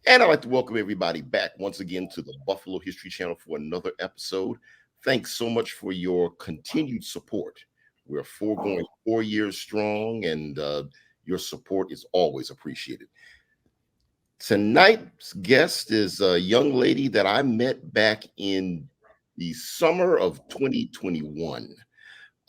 And I'd like to welcome everybody back once again to the Buffalo History Channel for another episode. Thanks so much for your continued support. We're going 4 years strong, and your support is always appreciated. Tonight's guest is a young lady that I met back in the summer of 2021.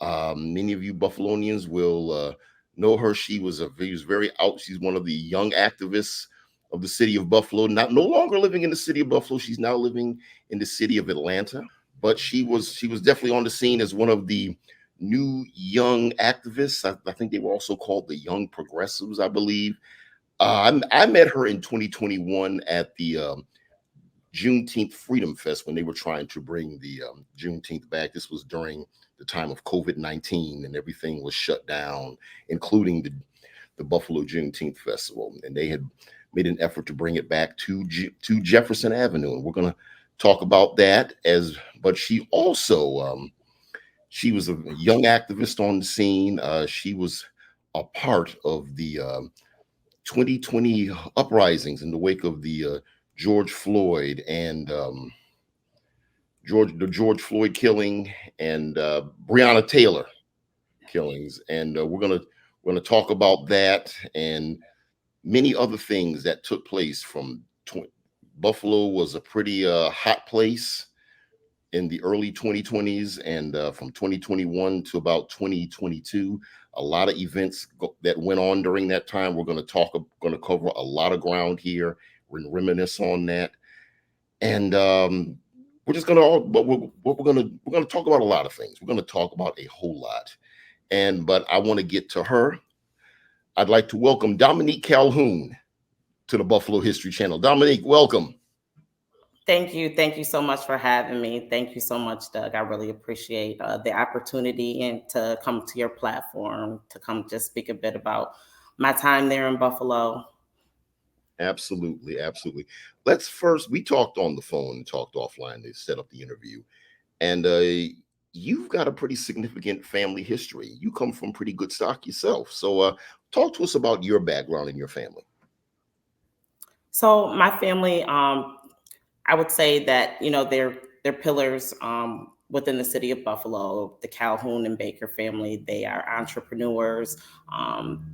Many of you Buffalonians will know her. She was very out. She's one of the young activists of the city of Buffalo. No longer living in the city of Buffalo. She's now living in the city of Atlanta. But she was definitely on the scene as one of the new young activists. I think they were also called the Young Progressives, I believe. I met her in 2021 at the Juneteenth Freedom Fest when they were trying to bring the Juneteenth back. This was during the time of COVID-19 and everything was shut down, including the Buffalo Juneteenth Festival. And they had made an effort to bring it back to Jefferson Avenue. And we're going to talk about that. But she also, she was a young activist on the scene. She was a part of the 2020 uprisings in the wake of the George Floyd and George Floyd killing and Breonna Taylor killings, and we're gonna talk about that and many other things that took place. Buffalo was a pretty hot place in the early 2020s, and from 2021 to about 2022, a lot of events that went on during that time. We're going to cover a lot of ground here. We're going to reminisce on that, and we're just going to. But we're going to talk about a lot of things. We're going to talk about a whole lot, but I want to get to her. I'd like to welcome Dominique Calhoun to the Buffalo History Channel. Dominique, welcome. Thank you. Thank you so much for having me. Thank you so much, Doug. I really appreciate the opportunity and to come to your platform to come just speak a bit about my time there in Buffalo. Absolutely. We talked on the phone and talked offline to set up the interview. And you've got a pretty significant family history. You come from pretty good stock yourself. So talk to us about your background and your family. So my family, I would say that, they're pillars within the city of Buffalo. The Calhoun and Baker family, they are entrepreneurs.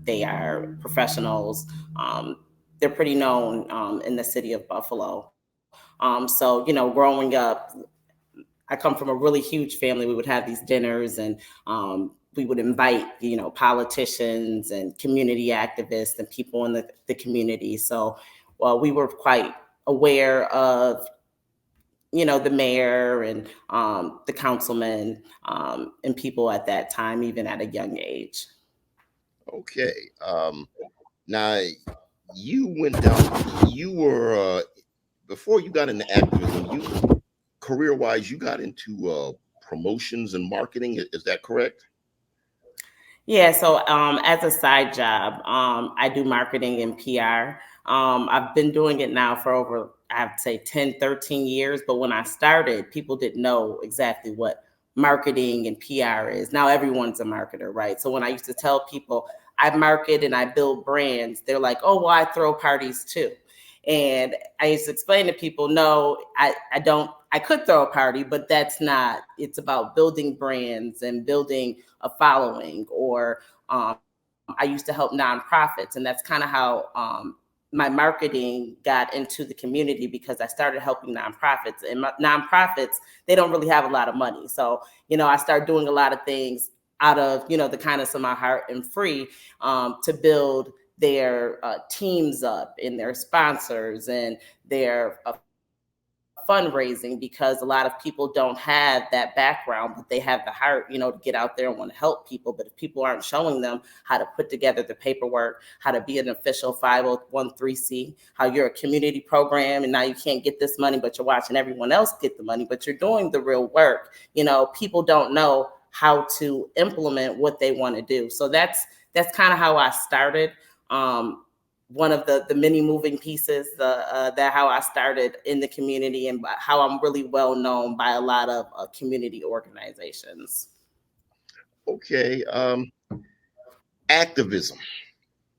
They are professionals. They're pretty known in the city of Buffalo. So, growing up, I come from a really huge family. We would have these dinners and we would invite, politicians and community activists and people in the community. So we were quite aware of, the mayor and the councilman and people at that time, even at a young age. Okay. Now, you went down, you were, before you got into activism, career-wise, you got into promotions and marketing. Is that correct? Yeah, so as a side job, I do marketing and PR. I've been doing it now for over, I'd say 10, 13 years. But when I started, people didn't know exactly what marketing and PR is. Now everyone's a marketer, right? So when I used to tell people I market and I build brands, they're like, oh, well, I throw parties too. And I used to explain to people, no, I don't. I could throw a party, but that's not. It's about building brands and building a following. Or I used to help nonprofits, and that's kind of how my marketing got into the community, because I started helping nonprofits. And nonprofits, they don't really have a lot of money. So, I started doing a lot of things out of, the kindness of my heart and free to build their teams up and their sponsors and their fundraising, because a lot of people don't have that background, but they have the heart, to get out there and want to help people. But if people aren't showing them how to put together the paperwork, how to be an official 501(c), how you're a community program and now you can't get this money, but you're watching everyone else get the money, but you're doing the real work. People don't know how to implement what they want to do. So that's kind of how I started. One of the many moving pieces, that how I started in the community and how I'm really well known by a lot of community organizations. Okay. Activism.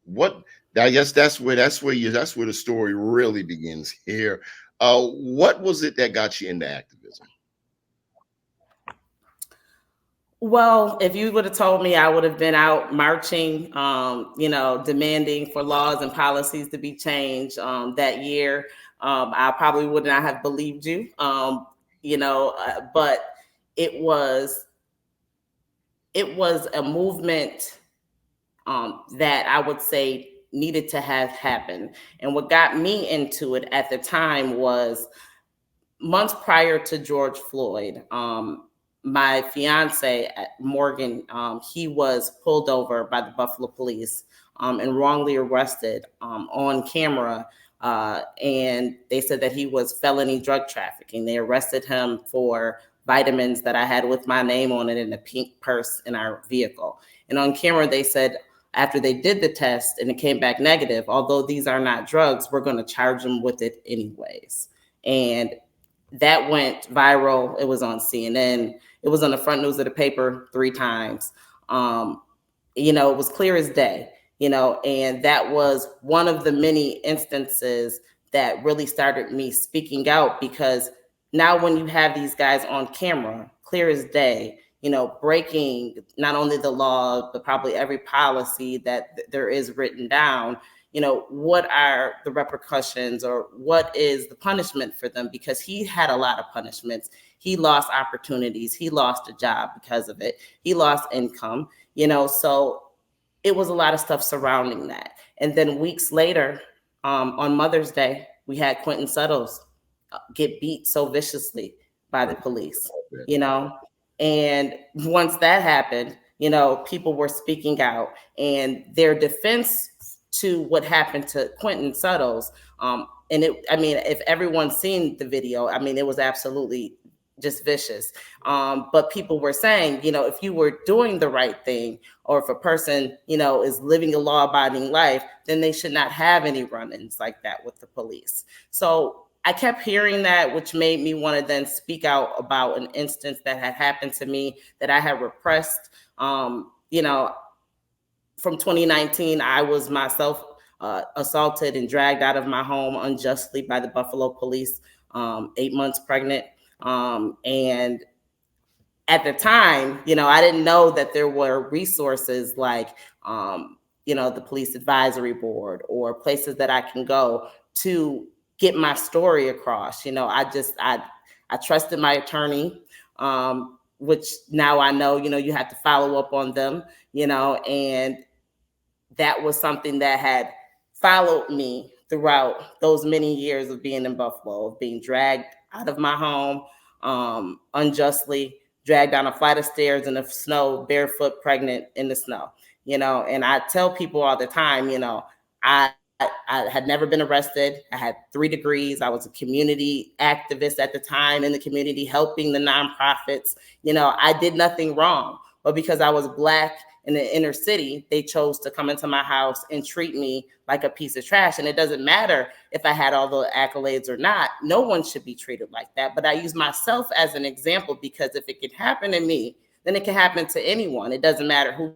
What I guess that's where the story really begins here. What was it that got you into activism? Well, if you would have told me I would have been out marching, demanding for laws and policies to be changed that year, I probably would not have believed you. But it was it was a movement that I would say needed to have happened. And what got me into it at the time was months prior to George Floyd, my fiance Morgan, he was pulled over by the Buffalo police and wrongly arrested on camera. And they said that he was felony drug trafficking. They arrested him for vitamins that I had with my name on it in a pink purse in our vehicle. And on camera, they said after they did the test and it came back negative, although these are not drugs, we're going to charge them with it anyways. And that went viral. It was on CNN. It was on the front news of the paper 3 times. It was clear as day, and that was one of the many instances that really started me speaking out because now when you have these guys on camera, clear as day, breaking not only the law, but probably every policy that there is written down, what are the repercussions or what is the punishment for them? Because he had a lot of punishments. He lost opportunities. He lost a job because of it. He lost income, so it was a lot of stuff surrounding that. And then weeks later, on Mother's Day, we had Quentin Suttles get beat so viciously by the police, you know? And once that happened, people were speaking out and their defense to what happened to Quentin Suttles. If everyone's seen the video, it was absolutely just vicious. But people were saying, if you were doing the right thing, or if a person, is living a law abiding life, then they should not have any run ins like that with the police. So I kept hearing that, which made me want to then speak out about an instance that had happened to me that I had repressed. From 2019, I was myself assaulted and dragged out of my home unjustly by the Buffalo police, 8 months pregnant. And at the time, I didn't know that there were resources like, the police advisory board or places that I can go to get my story across. I trusted my attorney, which now I know, you have to follow up on them, and that was something that had followed me throughout those many years of being in Buffalo, of being dragged out of my home unjustly, dragged down a flight of stairs in the snow, barefoot, pregnant in the snow. And I tell people all the time, I had never been arrested. I had 3 degrees. I was a community activist at the time in the community, helping the nonprofits. I did nothing wrong, but because I was Black in the inner city, they chose to come into my house and treat me like a piece of trash. And it doesn't matter if I had all the accolades or not. No one should be treated like that. But I use myself as an example because if it can happen to me, then it can happen to anyone. It doesn't matter who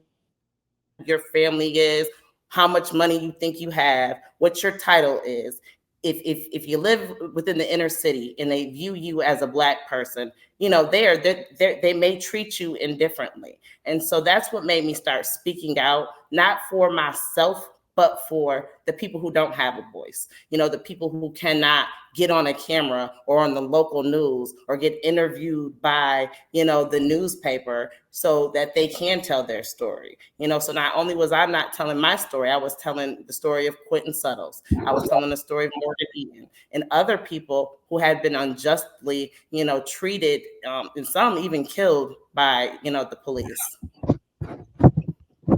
your family is, how much money you think you have, what your title is. If you live within the inner city and they view you as a Black person, they may treat you indifferently. And so that's what made me start speaking out, not for myself, but for the people who don't have a voice, the people who cannot get on a camera or on the local news or get interviewed by, the newspaper so that they can tell their story. So not only was I not telling my story, I was telling the story of Quentin Suttles. I was telling the story of Morgan Eaton and other people who had been unjustly, treated and some even killed by, the police.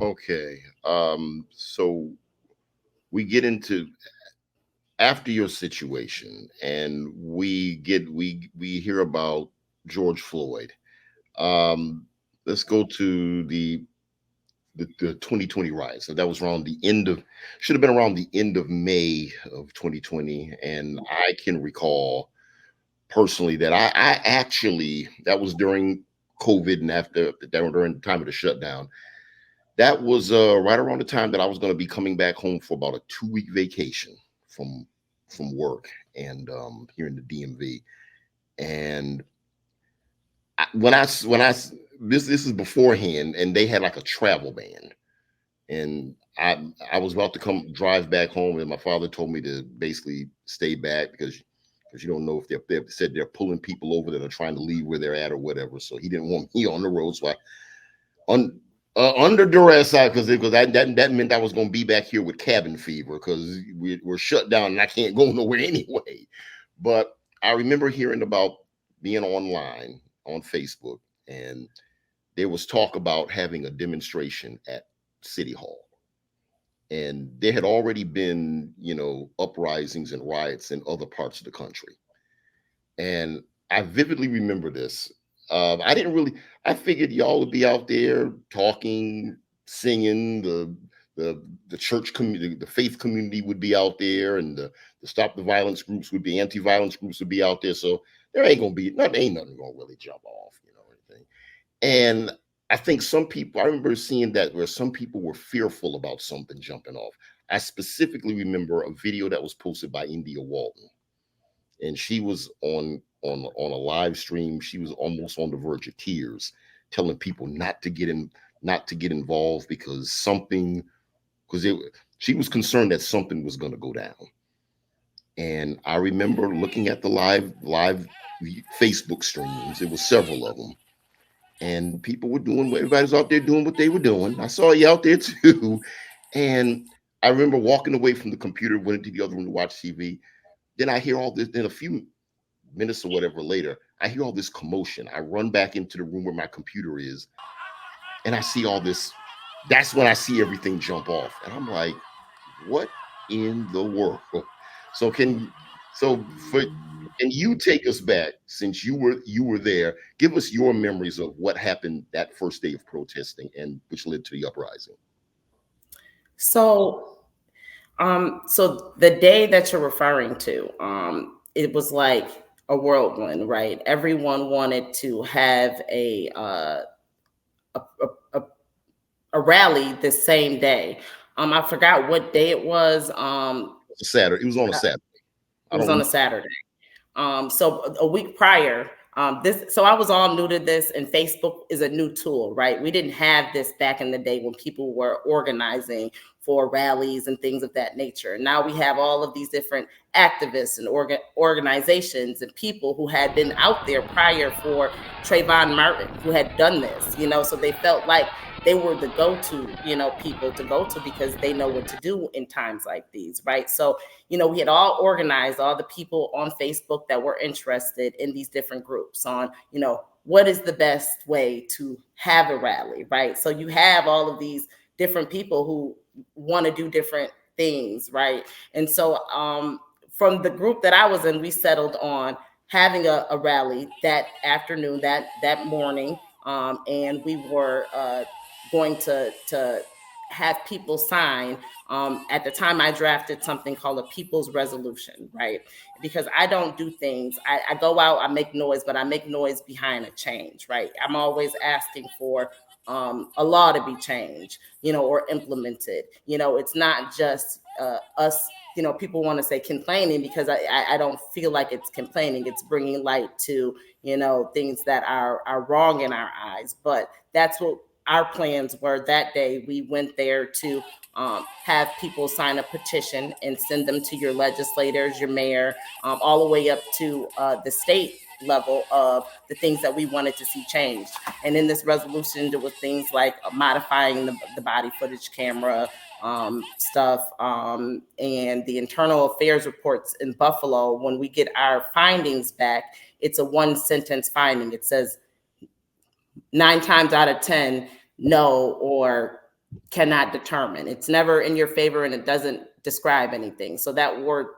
Okay. So we get into after your situation and we hear about George Floyd. Let's go to the 2020 riots. So that was around the end of should have been around the end of May of 2020. And I can recall personally that I actually that was during COVID and after that during the time of the shutdown. That was right around the time that I was going to be coming back home for about a 2 week vacation from work and here in the DMV. And this is beforehand, and they had like a travel ban, and I was about to come drive back home, and my father told me to basically stay back because you don't know if they said they're pulling people over that are trying to leave where they're at or whatever. So he didn't want me on the road. So I un, under duress, because that meant I was going to be back here with cabin fever because we're shut down and I can't go nowhere anyway. But I remember hearing about being online on Facebook, and there was talk about having a demonstration at City Hall. And there had already been, uprisings and riots in other parts of the country. And I vividly remember this. I didn't really. I figured y'all would be out there talking, singing. The church community, the faith community would be out there, and the stop the violence groups would be anti-violence groups would be out there. So there ain't gonna be nothing. Ain't nothing gonna really jump off, anything. And I think some people. I remember seeing that where some people were fearful about something jumping off. I specifically remember a video that was posted by India Walton, and she was on a live stream. She was almost on the verge of tears, telling people not to get involved because because she was concerned that something was going to go down. And I remember looking at the live Facebook streams. It was several of them, and people were doing what everybody's out there doing what they were doing. I saw you out there too, and I remember walking away from the computer, went into the other room to watch TV. Then I hear all this. Then a few minutes or whatever later, I hear all this commotion. I run back into the room where my computer is, and I see all this. That's when I see everything jump off, and I'm like, "What in the world?" So for can you take us back since you were there? Give us your memories of what happened that first day of protesting and which led to the uprising. So, so the day that you're referring to, it was like a whirlwind, right? Everyone wanted to have a, a, a rally the same day. I forgot what day it was. It was a Saturday. It was on a Saturday. It was on a Saturday. So a week prior, so I was all new to this, and Facebook is a new tool, right? We didn't have this back in the day when people were organizing for rallies and things of that nature. Now we have all of these different activists and organizations and people who had been out there prior for Trayvon Martin, who had done this, so they felt like they were the go-to, people to go to because they know what to do in times like these, right? So, we had all organized, all the people on Facebook that were interested in these different groups on, what is the best way to have a rally, right? So you have all of these different people who want to do different things, right? And so from the group that I was in, we settled on having a rally that afternoon, that morning, and we were going to have people sign. At the time, I drafted something called a people's resolution, right? Because I don't do things. I go out, I make noise, but I make noise behind a change, right? I'm always asking for a law to be changed, or implemented. It's not just us. People want to say complaining because I don't feel like it's complaining. It's bringing light to things that are wrong in our eyes. But that's what our plans were that day. We went there to have people sign a petition and send them to your legislators, your mayor, all the way up to the state level of the things that we wanted to see changed. And in this resolution, there was things like modifying the body footage camera stuff, and the internal affairs reports in Buffalo. When we get our findings back, it's a one sentence finding. It says 9 times out of 10, no, or cannot determine. It's never in your favor, and it doesn't describe anything. So that word,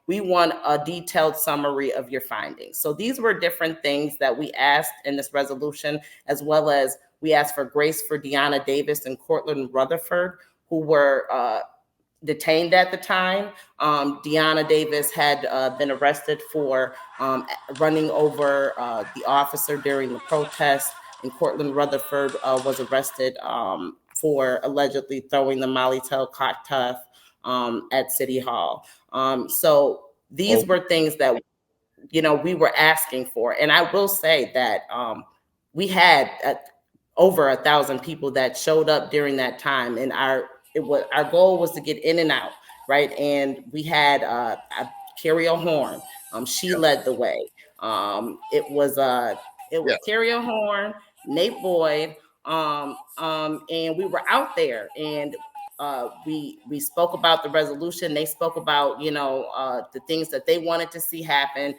we want a detailed summary of your findings. So these were different things that we asked in this resolution, as well as we asked for grace for Deanna Davis and Cortland Rutherford, who were detained at the time. Deanna Davis had been arrested for running over the officer during the protest, and Cortland Rutherford was arrested for allegedly throwing the Molly Tail cocktail at City Hall. So these Oh, were things that we were asking for. And I will say that we had over 1,000 people that showed up during that time, and our goal was to get in and out, right? And we had Carrie Horn. She yeah, led the way. It was yeah, Carrie Horn, Nate Boyd, and we were out there, and we spoke about the resolution. They spoke about the things that they wanted to see happen.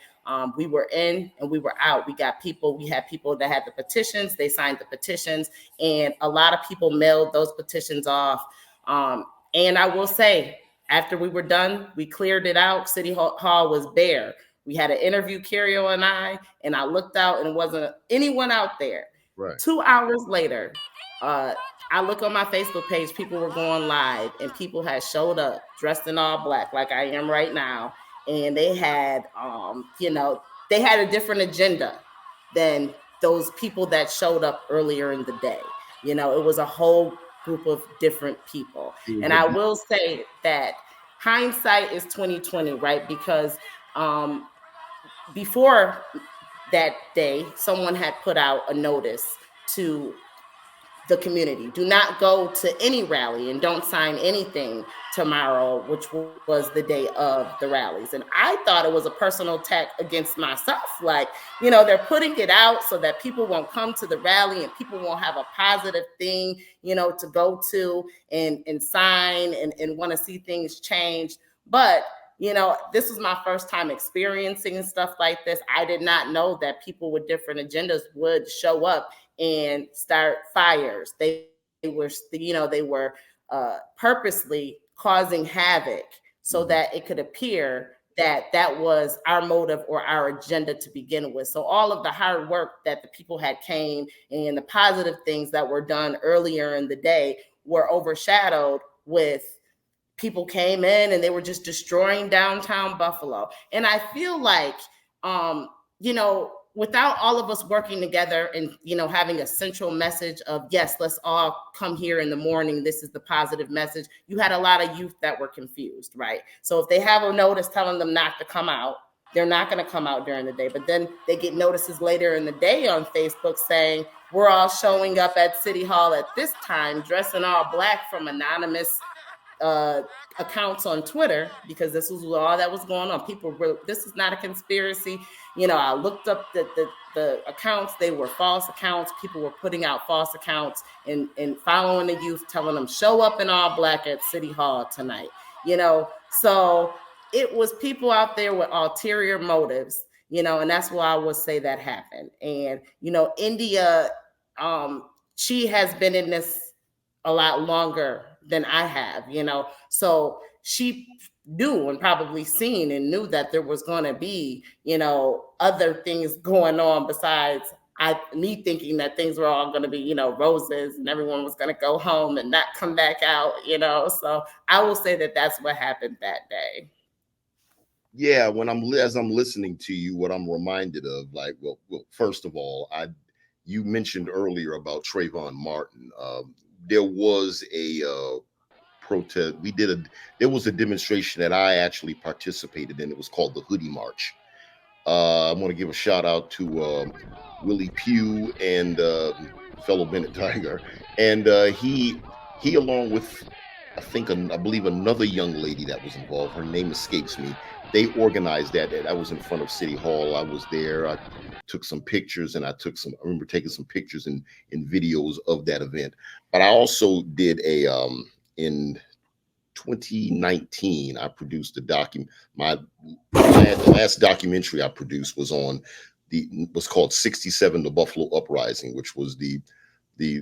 We were in and we were out. We had people that had the petitions. They signed the petitions, and a lot of people mailed those petitions off. And I will say, after we were done, we cleared it out. City Hall was bare. We had an interview, Cario and I looked out, and it wasn't anyone out there. right. 2 hours later, uh, I look on my Facebook page, people were going live, and people had showed up dressed in all black, like I am right now, and they had a different agenda than those people that showed up earlier in the day. It was a whole group of different people, It was and I will say that hindsight is 2020, right? Because before that day, someone had put out a notice to the community. Do not go to any rally and don't sign anything tomorrow, which was the day of the rallies. And I thought it was a personal attack against myself. Like, they're putting it out so that people won't come to the rally and people won't have a positive thing, to go to and sign and want to see things change. But this was my first time experiencing stuff like this. I did not know that people with different agendas would show up and start fires. They were purposely causing havoc so mhm. that it could appear that that was our motive or our agenda to begin with. So all of the hard work that the people had came and the positive things that were done earlier in the day were overshadowed with people came in and they were just destroying downtown Buffalo. And I feel like, without all of us working together and, having a central message of, yes, let's all come here in the morning. This is the positive message. You had a lot of youth that were confused, right? So if they have a notice telling them not to come out, they're not going to come out during the day. But then they get notices later in the day on Facebook saying, we're all showing up at City Hall at this time, dressing all black from anonymous uh, accounts on Twitter, because this was all that was going on. People were, this is not a conspiracy. I looked up the accounts. They were false accounts. People were putting out false accounts and following the youth, telling them show up in all black at City Hall tonight. So it was people out there with ulterior motives. And that's why I would say that happened. And India, she has been in this a lot longer than I have, So she knew and probably seen and knew that there was going to be, other things going on besides me thinking that things were all going to be, roses and everyone was going to go home and not come back out, So I will say that that's what happened that day. Yeah, as I'm listening to you, what I'm reminded of, like, well, first of all, you mentioned earlier about Trayvon Martin. There was a protest. There was a demonstration that I actually participated in. It was called the Hoodie March. I want to give a shout out to Willie Pugh and fellow Bennett Tiger, and he along with I believe another young lady that was involved. Her name escapes me. They organized that. I was in front of City Hall. I was there. I took some pictures, and I remember taking some pictures and videos of that event. But I also did in 2019, I produced a document. The last documentary I produced was called 67, the Buffalo Uprising, which was the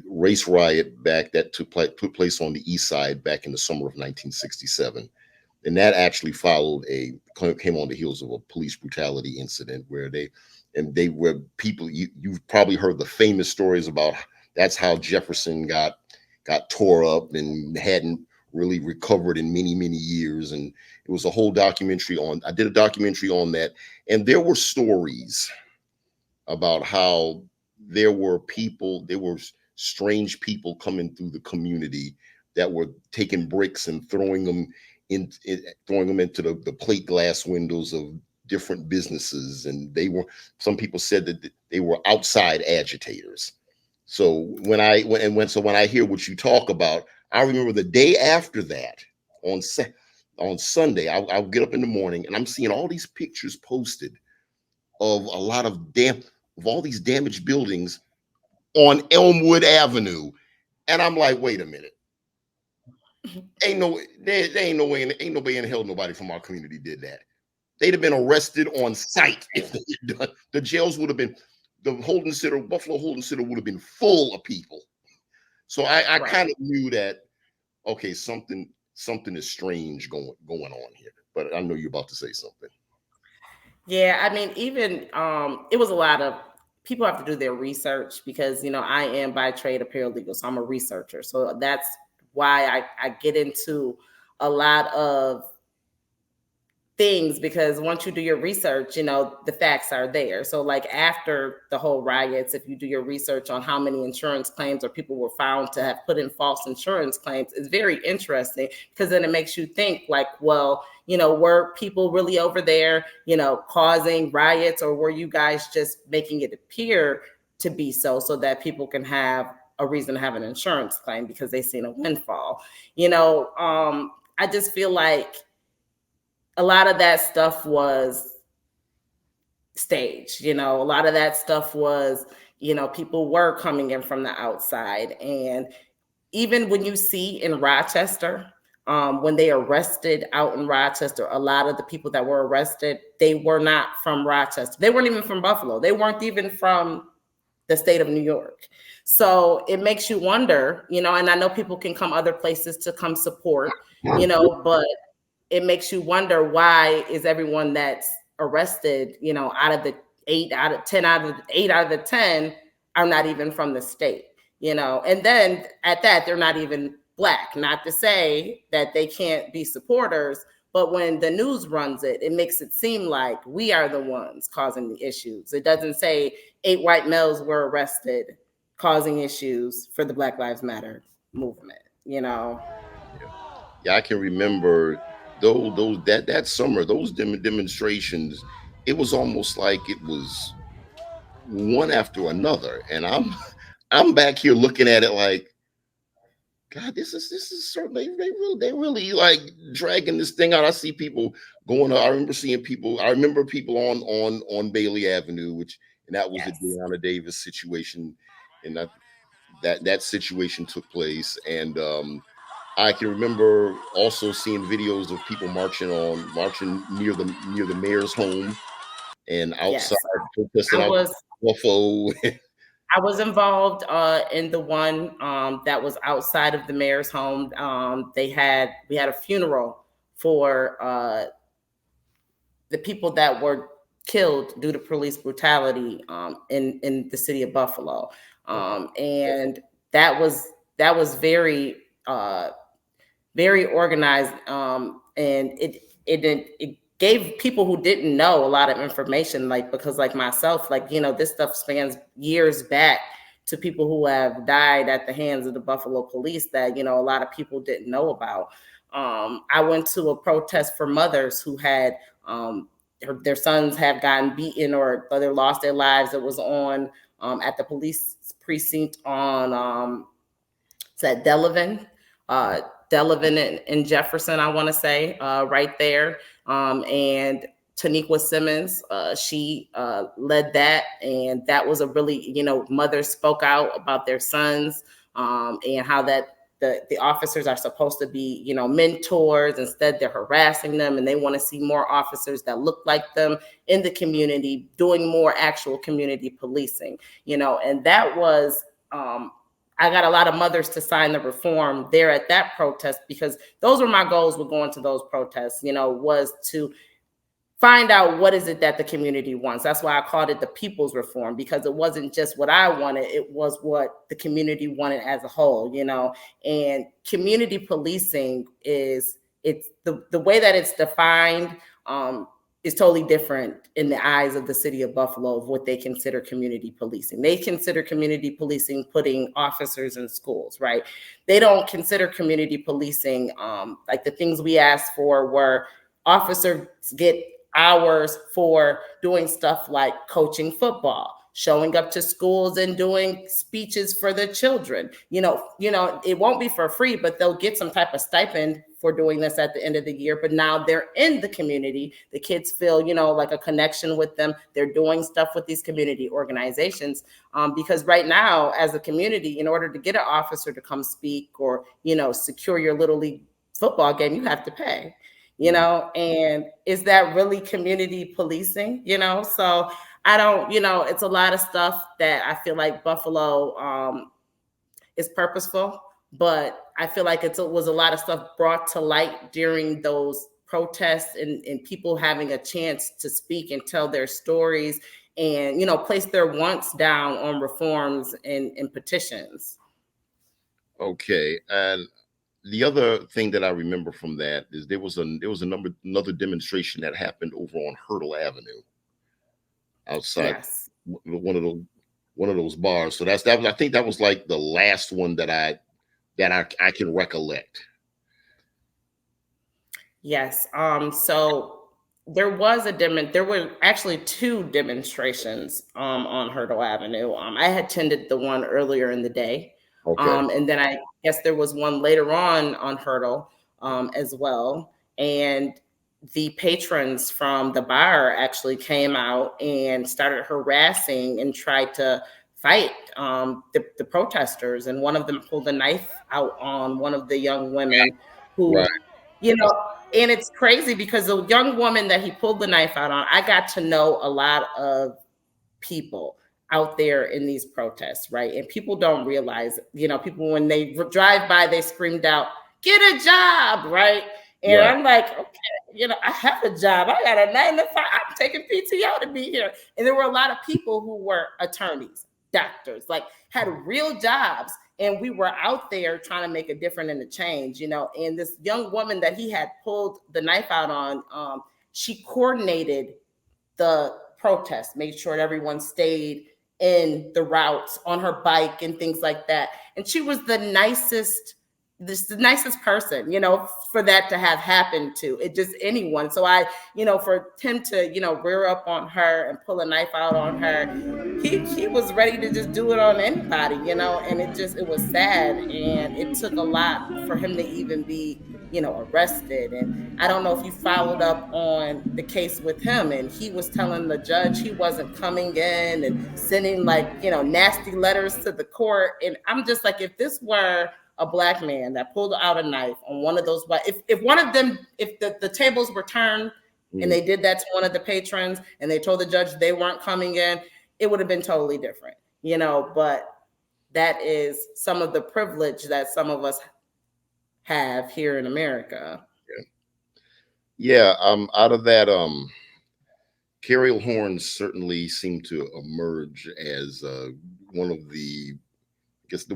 race riot back that took place on the East Side back in the summer of 1967. And that actually came on the heels of a police brutality incident where they were people, you've probably heard the famous stories about that's how Jefferson got tore up and hadn't really recovered in many, many years. And it was a whole documentary I did a documentary on that. And there were stories about how there were strange people coming through the community that were taking bricks and throwing them into the plate glass windows of different businesses. And some people said that they were outside agitators. So when I hear what you talk about, I remember the day after that, on on Sunday, I'll get up in the morning and I'm seeing all these pictures posted of a lot of all these damaged buildings on Elmwood Avenue, and I'm like, wait a minute, there ain't no way, ain't nobody in hell, nobody from our community did that. They'd have been arrested on site if they had done. The jails would have been, the holding center, Buffalo holding center would have been full of people. So I Right. kind of knew that, okay, something is strange going on here. But I know you're about to say something. Yeah, I mean, even it was a lot of people have to do their research because I am by trade a paralegal, so I'm a researcher. So that's why I get into a lot of things because once you do your research, the facts are there. So like after the whole riots, if you do your research on how many insurance claims or people were found to have put in false insurance claims, it's very interesting because then it makes you think like, well, were people really over there, causing riots, or were you guys just making it appear to be so that people can have a reason to have an insurance claim because they seen a windfall? I just feel like a lot of that stuff was staged. A lot of that stuff was, people were coming in from the outside. And even when you see in Rochester, when they arrested out in Rochester, a lot of the people that were arrested, they were not from Rochester. They weren't even from Buffalo. They weren't even from the state of New York. So it makes you wonder, and I know people can come other places to come support, but it makes you wonder, why is everyone that's arrested, out of the 8 out of the 10 are not even from the state, and then at that, they're not even Black. Not to say that they can't be supporters, but when the news runs it, it makes it seem like we are the ones causing the issues. It doesn't say 8 white males were arrested causing issues for the Black Lives Matter movement. Yeah, yeah, I can remember those that summer, those demonstrations. It was almost like it was one after another, and I'm back here looking at it like, God, this is certainly they really like dragging this thing out. I see people going. I remember seeing people. I remember people on Bailey Avenue, and that was the Yes. Deanna Davis situation, and that situation took place. And I can remember also seeing videos of people marching near the mayor's home and outside Yes. protesting I out was Buffalo. I was involved in the one that was outside of the mayor's home. We had a funeral for the people that were killed due to police brutality in the city of Buffalo, Okay. and that was uh, very organized, and it gave people who didn't know a lot of information, like because like myself, like this stuff spans years back to people who have died at the hands of the Buffalo police that a lot of people didn't know about. I went to a protest for mothers who had their sons have gotten beaten or they lost their lives. It was on at the police precinct on it's at Delavan, uh, and Jefferson, I want to say, right there. And Taniqua Simmons, she led that, and that was a really, mothers spoke out about their sons, and how that the officers are supposed to be, mentors. Instead, they're harassing them, and they want to see more officers that look like them in the community, doing more actual community policing, and that was. I got a lot of mothers to sign the reform there at that protest because those were my goals with going to those protests, was to find out what is it that the community wants. That's why I called it the people's reform, because it wasn't just what I wanted, it was what the community wanted as a whole, and community policing it's the way that it's defined. is totally different in the eyes of the city of Buffalo of what they consider community policing. They consider community policing putting officers in schools, right? They don't consider community policing like the things we asked for were officers get hours for doing stuff like coaching football, showing up to schools and doing speeches for the children. It won't be for free, but they'll get some type of stipend for doing this at the end of the year. But now they're in the community. The kids feel, like a connection with them. They're doing stuff with these community organizations. Because right now, as a community, in order to get an officer to come speak or, secure your little league football game, you have to pay. And is that really community policing? So I don't, it's a lot of stuff that I feel like Buffalo is purposeful, but I feel like it was a lot of stuff brought to light during those protests and people having a chance to speak and tell their stories and, place their wants down on reforms and petitions. Okay, and the other thing that I remember from that is another demonstration that happened over on Hurdle Avenue outside Yes. one of those bars. So I think that was like the last one that I can recollect. Yes. So there were actually two demonstrations on Hurdle Avenue. I had attended the one earlier in the day. Okay. And then I guess there was one later on Hurdle as well. And the patrons from the bar actually came out and started harassing and tried to fight the protesters. And one of them pulled a knife out on one of the young women Right. who, you know, and it's crazy because the young woman that he pulled the knife out on, I got to know a lot of people out there in these protests, right? And people don't realize, people when they drive by, they screamed out, "Get a job," right? And Right. I'm like, okay, I have a job. I got a 9 to 5. I'm taking PTO to be here. And there were a lot of people who were attorneys, doctors, like had real jobs. And we were out there trying to make a difference and a change, And this young woman that he had pulled the knife out on, she coordinated the protest, made sure that everyone stayed in the routes on her bike and things like that. And she was the nicest person, for that to have happened to it, just anyone. So for him to, rear up on her and pull a knife out on her, he was ready to just do it on anybody, and it was sad. And it took a lot for him to even be, arrested. And I don't know if you followed up on the case with him, and he was telling the judge he wasn't coming in and sending nasty letters to the court. And I'm just like, if this were a Black man that pulled out a knife on one of those white, if one of them, if the tables were turned and they did that to one of the patrons and they told the judge they weren't coming in, it would have been totally different, but that is some of the privilege that some of us have here in America. Yeah. Out of that, Carriel Horn certainly seemed to emerge as one of the, I guess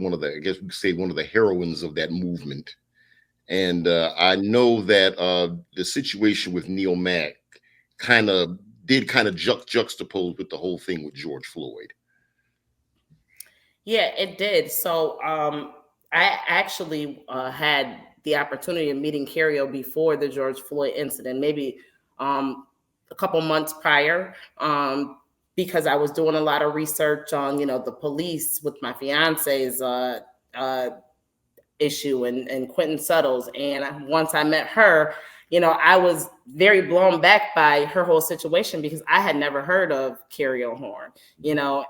we could say one of the heroines of that movement. And I know that the situation with Neil Mack kind of juxtapose with the whole thing with George Floyd. Yeah, it did. So I actually had the opportunity of meeting Carriel before the George Floyd incident, maybe a couple months prior, because I was doing a lot of research on, the police with my fiance's issue and Quentin Suttles. And once I met her, I was very blown back by her whole situation because I had never heard of Carriel Horn,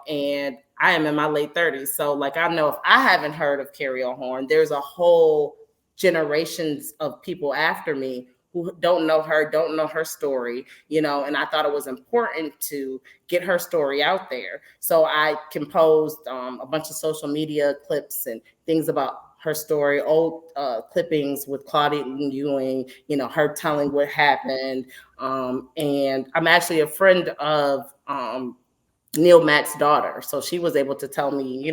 and I am in my late 30s. So like, I know if I haven't heard of Carriel Horn, there's a whole generations of people after me who don't know her story, and I thought it was important to get her story out there. So I composed a bunch of social media clips and things about her story, old clippings with Claudia Ewing, her telling what happened. And I'm actually a friend of Neil Mack's daughter. So she was able to tell me,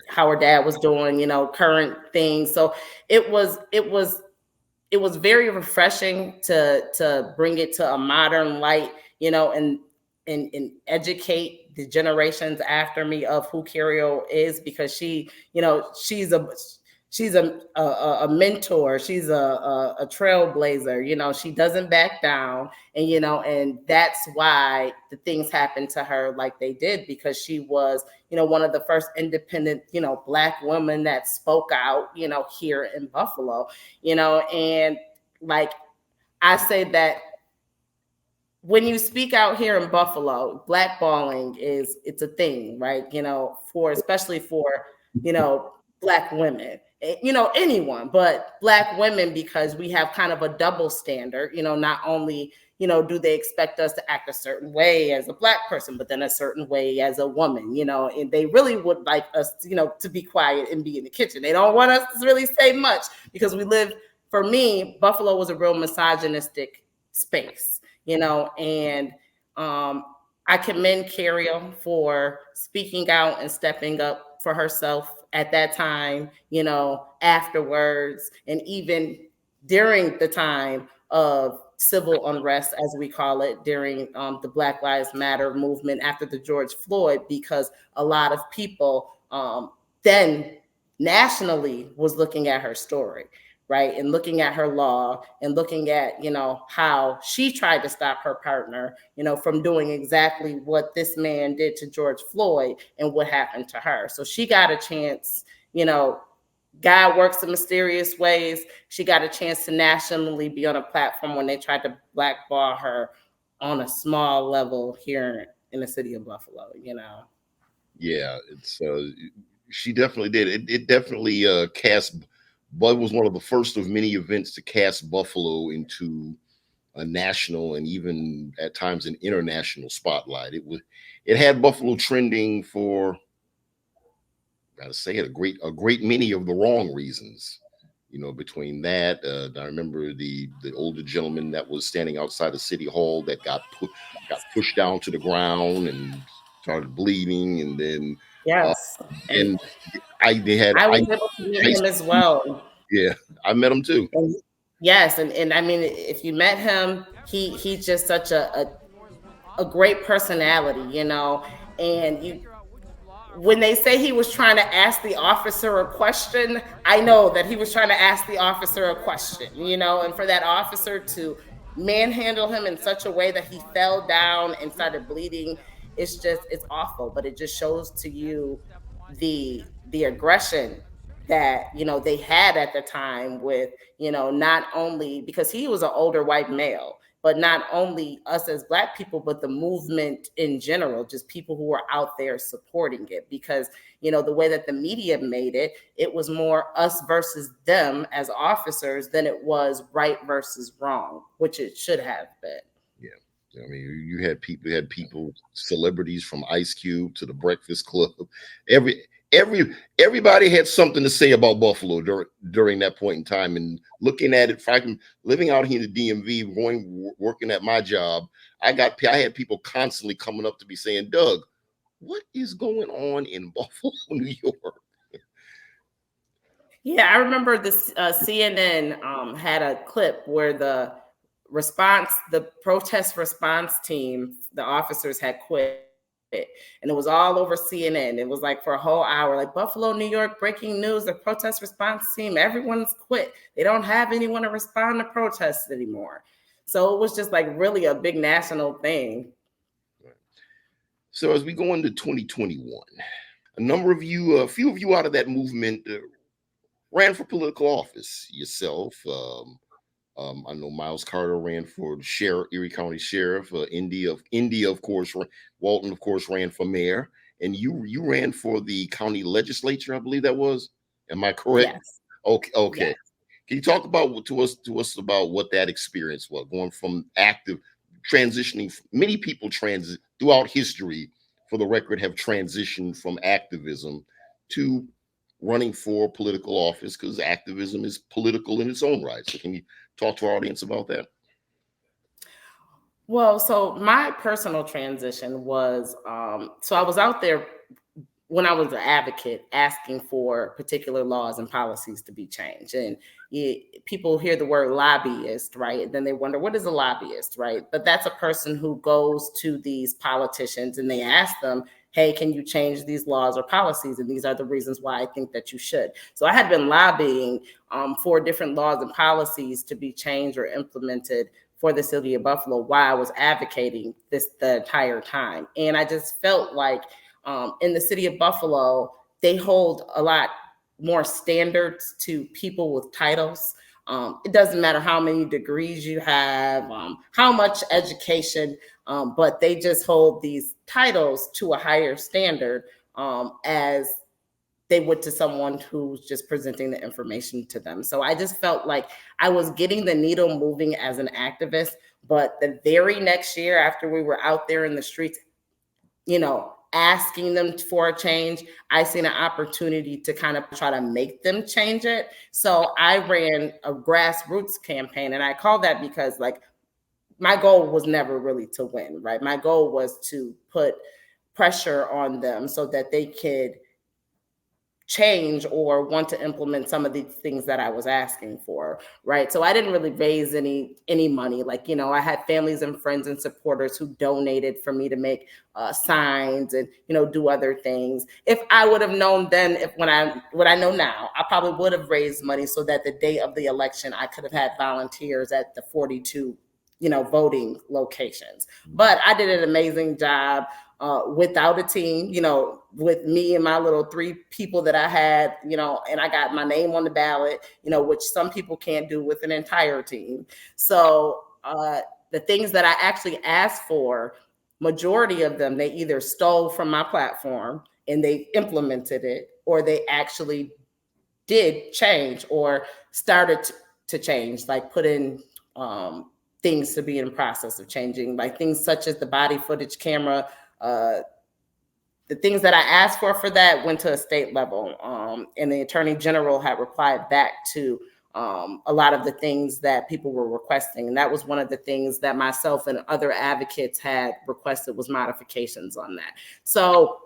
how her dad was doing, current things. So it was it was very refreshing to bring it to a modern light, and educate the generations after me of who Curiel is, because she's a mentor. She's a trailblazer. She doesn't back down, and that's why the things happened to her like they did, because she was, one of the first independent, Black women that spoke out, here in Buffalo, and like I say that when you speak out here in Buffalo, blackballing it's a thing, right? For especially for you know Black women, anyone, but Black women, because we have kind of a double standard. Not only do they expect us to act a certain way as a Black person, but then a certain way as a woman. And they really would like us, to be quiet and be in the kitchen. They don't want us to really say much, because we live. For me, Buffalo was a real misogynistic space, and um, I commend Cariel for speaking out and stepping up for herself at that time, afterwards, and even during the time of civil unrest, as we call it, during the Black Lives Matter movement after the George Floyd, because a lot of people then nationally was looking at her story, right? And looking at her law, and looking at, how she tried to stop her partner, from doing exactly what this man did to George Floyd and what happened to her. So she got a chance, God works in mysterious ways. She got a chance to nationally be on a platform when they tried to blackball her on a small level here in the city of Buffalo. Yeah, it's she definitely did. It definitely cast. Bud was one of the first of many events to cast Buffalo into a national and even at times an international spotlight. It had Buffalo trending for, gotta say it, a great many of the wrong reasons. Between that, I remember the older gentleman that was standing outside the city hall that got pushed down to the ground and started bleeding, and then uh, Yes. And and they had I was able to meet ice. him as well. Yeah, I met him too. And yes, and I mean, if you met him, he's just such a great personality, and you when they say he was trying to ask the officer a question, I know that he was trying to ask the officer a question, and for that officer to manhandle him in such a way that he fell down and started bleeding, it's awful. But it just shows to you the aggression that they had at the time with, not only because he was an older white male, but not only us as Black people, but the movement in general, just people who were out there supporting it. Because, the way that the media made it, it was more us versus them as officers than it was right versus wrong, which it should have been. Yeah. I mean, you had people, celebrities from Ice Cube to the Breakfast Club. Every everybody had something to say about Buffalo during that point in time. And looking at it, if I can, living out here in the DMV, working at my job, I had people constantly coming up to me saying, "Doug, what is going on in Buffalo, New York?" Yeah, I remember this CNN had a clip where the protest response team, the officers had quit, and it was all over CNN. It was like for a whole hour, like Buffalo, New York, breaking news: the protest response team, everyone's quit. They don't have anyone to respond to protests anymore. So it was just like really a big national thing. So as we go into 2021, a few of you out of that movement ran for political office. Yourself, I know Miles Carter ran for sheriff, Erie County Sheriff. India, of course, Walton, of course, ran for mayor, and you ran for the county legislature. I believe that was. Am I correct? Yes, Okay, yes. okay. Can you talk about to us about what that experience was, going from active transitioning? Many people transit throughout history, for the record, have transitioned from activism to running for political office, because activism is political in its own right. So can you talk to our audience about that? Well, so my personal transition was so I was out there when I was an advocate asking for particular laws and policies to be changed. And people hear the word lobbyist, right? And then they wonder, what is a lobbyist, right? But that's a person who goes to these politicians and they ask them, hey, can you change these laws or policies? And these are the reasons why I think that you should. So I had been lobbying for different laws and policies to be changed or implemented for the city of Buffalo while I was advocating this the entire time. And I just felt like in the city of Buffalo, they hold a lot more standards to people with titles. It doesn't matter how many degrees you have, how much education, but they just hold these titles to a higher standard as they would to someone who's just presenting the information to them. So I just felt like I was getting the needle moving as an activist. But the very next year, after we were out there in the streets, asking them for a change, I seen an opportunity to kind of try to make them change it. So I ran a grassroots campaign, and I call that because like my goal was never really to win, right? My goal was to put pressure on them so that they could change or want to implement some of the things that I was asking for, right? So I didn't really raise any money. Like, I had families and friends and supporters who donated for me to make signs and do other things. If I would have known then, if when I what I know now, I probably would have raised money so that the day of the election I could have had volunteers at the 42 voting locations. But I did an amazing job without a team, with me and my little 3 people that I had, and I got my name on the ballot, which some people can't do with an entire team. So the things that I actually asked for, majority of them, they either stole from my platform and they implemented it, or they actually did change or started to change, like put in things to be in process of changing, like things such as the body footage camera. The things that I asked for that went to a state level, and the attorney general had replied back to a lot of the things that people were requesting, and that was one of the things that myself and other advocates had requested was modifications on that. So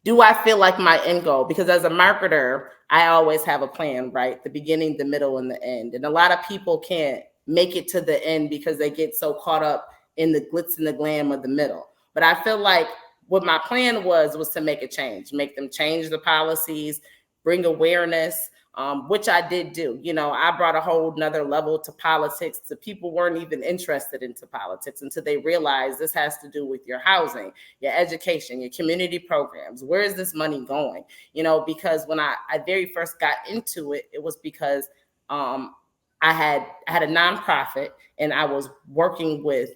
do I feel like my end goal? Because as a marketer, I always have a plan, right? The beginning, the middle, and the end. And a lot of people can't make it to the end because they get so caught up in the glitz and the glam of the middle. But I feel like what my plan was to make a change, make them change the policies, bring awareness, which I did do. I brought a whole nother level to politics. The people weren't even interested into politics until they realized this has to do with your housing, your education, your community programs. Where is this money going? Because when I very first got into it, it was because I had a nonprofit and I was working with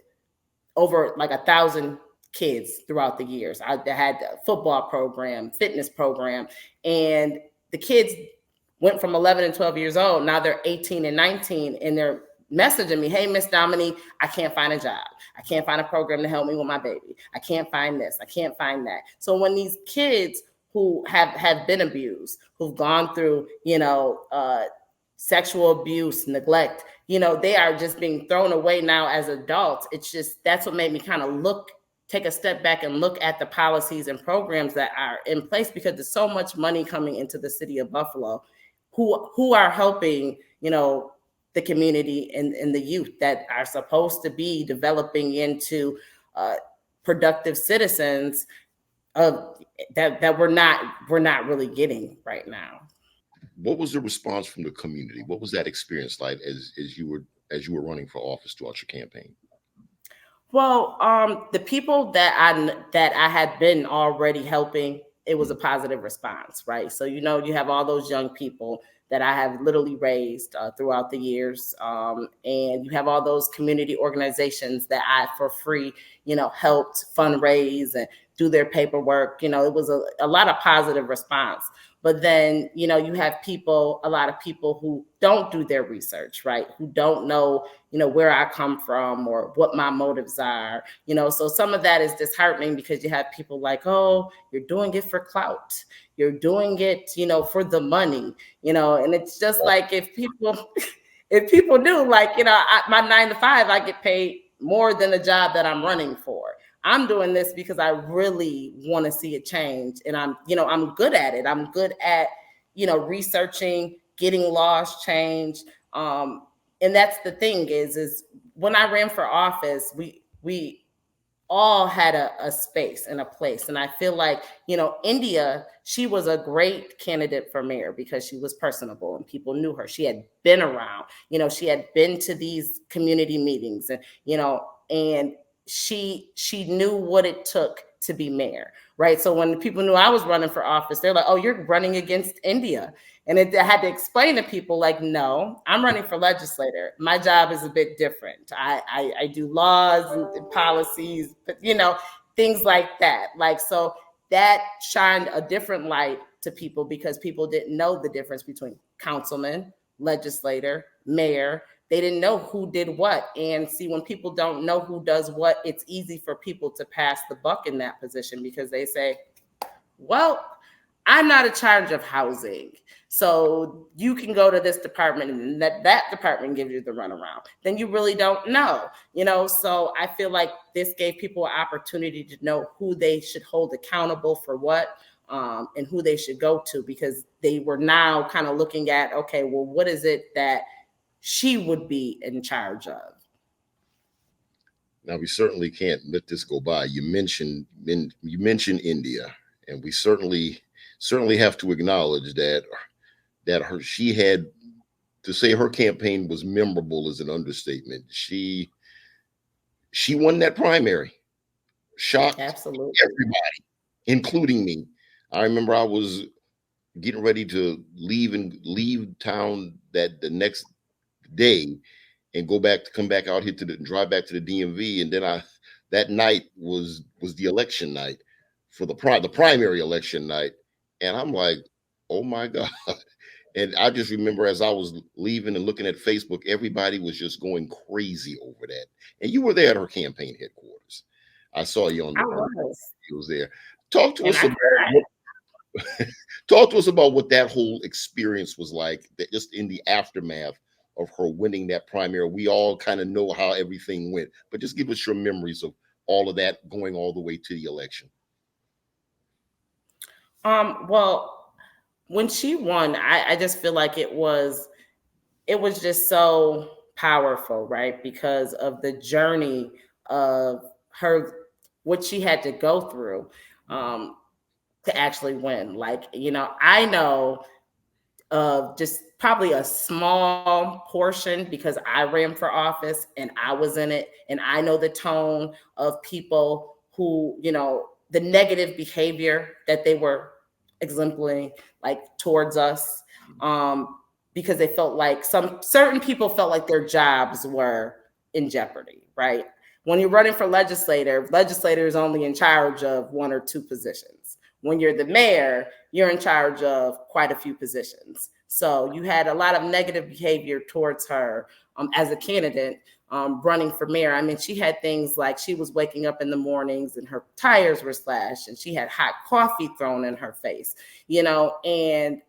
over like 1,000 kids throughout the years. I had a football program, fitness program, and the kids went from 11 and 12 years old. Now they're 18 and 19, and they're messaging me, hey, Miss Dominique, I can't find a job. I can't find a program to help me with my baby. I can't find this. I can't find that. So when these kids who have been abused, who've gone through, sexual abuse, neglect, they are just being thrown away now as adults. It's just, that's what made me kind of take a step back and look at the policies and programs that are in place, because there's so much money coming into the city of Buffalo who are helping, the community and the youth that are supposed to be developing into productive citizens that we're not really getting right now. What was the response from the community? What was that experience like as you were running for office throughout your campaign? Well, the people that I had been already helping, it was a positive response, right? So you have all those young people that I have literally raised throughout the years, and you have all those community organizations that I, for free, helped fundraise and do their paperwork. It was a lot of positive response. But then, you have a lot of people who don't do their research, right? Who don't know, where I come from or what my motives are, so some of that is disheartening, because you have people like, oh, you're doing it for clout. You're doing it, for the money, and it's just like, if people do, like, my 9 to 5, I get paid more than the job that I'm running for. I'm doing this because I really want to see it change. And I'm good at it. I'm good at, researching, getting laws changed. And that's the thing is when I ran for office, we all had a space and a place. And I feel like, India, she was a great candidate for mayor because she was personable and people knew her. She had been around, she had been to these community meetings and she knew what it took to be mayor, right? So when people knew I was running for office, they're like, "Oh, you're running against India." And I had to explain to people, like, no, I'm running for legislator. My job is a bit different. I do laws and policies, but things like that. Like, so that shined a different light to people because people didn't know the difference between councilman, legislator, mayor. They didn't know who did what. And see, when people don't know who does what, it's easy for people to pass the buck in that position because they say, well, I'm not in charge of housing. So you can go to this department and that department gives you the runaround. Then you really don't know, So I feel like this gave people an opportunity to know who they should hold accountable for what, and who they should go to because they were now kind of looking at, okay, well, what is it that she would be in charge of? Now we certainly can't let this go by. You mentioned India, and we certainly have to acknowledge that she had to say her campaign was memorable is an understatement. She won that primary, shocked Absolutely. everybody, including me. I remember I was getting ready to leave town that the next day and come back out here drive back to the DMV, and then I that night was the election night for the primary election night, and I'm like, oh my god. And I just remember as I was leaving and looking at Facebook, everybody was just going crazy over that. And you were there at her campaign headquarters. I saw you I was. you was there. Talk to And us I about talk to us about what that whole experience was like, that just in the aftermath of her winning that primary. We all kind of know how everything went, but just give us your memories of all of that going all the way to the election. well, when she won, I just feel like it was just so powerful, right? Because of the journey of her, what she had to go through to actually win. Like, I know of just probably a small portion because I ran for office and I was in it, and I know the tone of people who, the negative behavior that they were exempling, like, towards us, because they felt like some certain people felt like their jobs were in jeopardy, right? When you're running for legislator is only in charge of one or two positions. When you're the mayor, you're in charge of quite a few positions. So you had a lot of negative behavior towards her as a candidate running for mayor. I mean, she had things like she was waking up in the mornings and her tires were slashed and she had hot coffee thrown in her face, and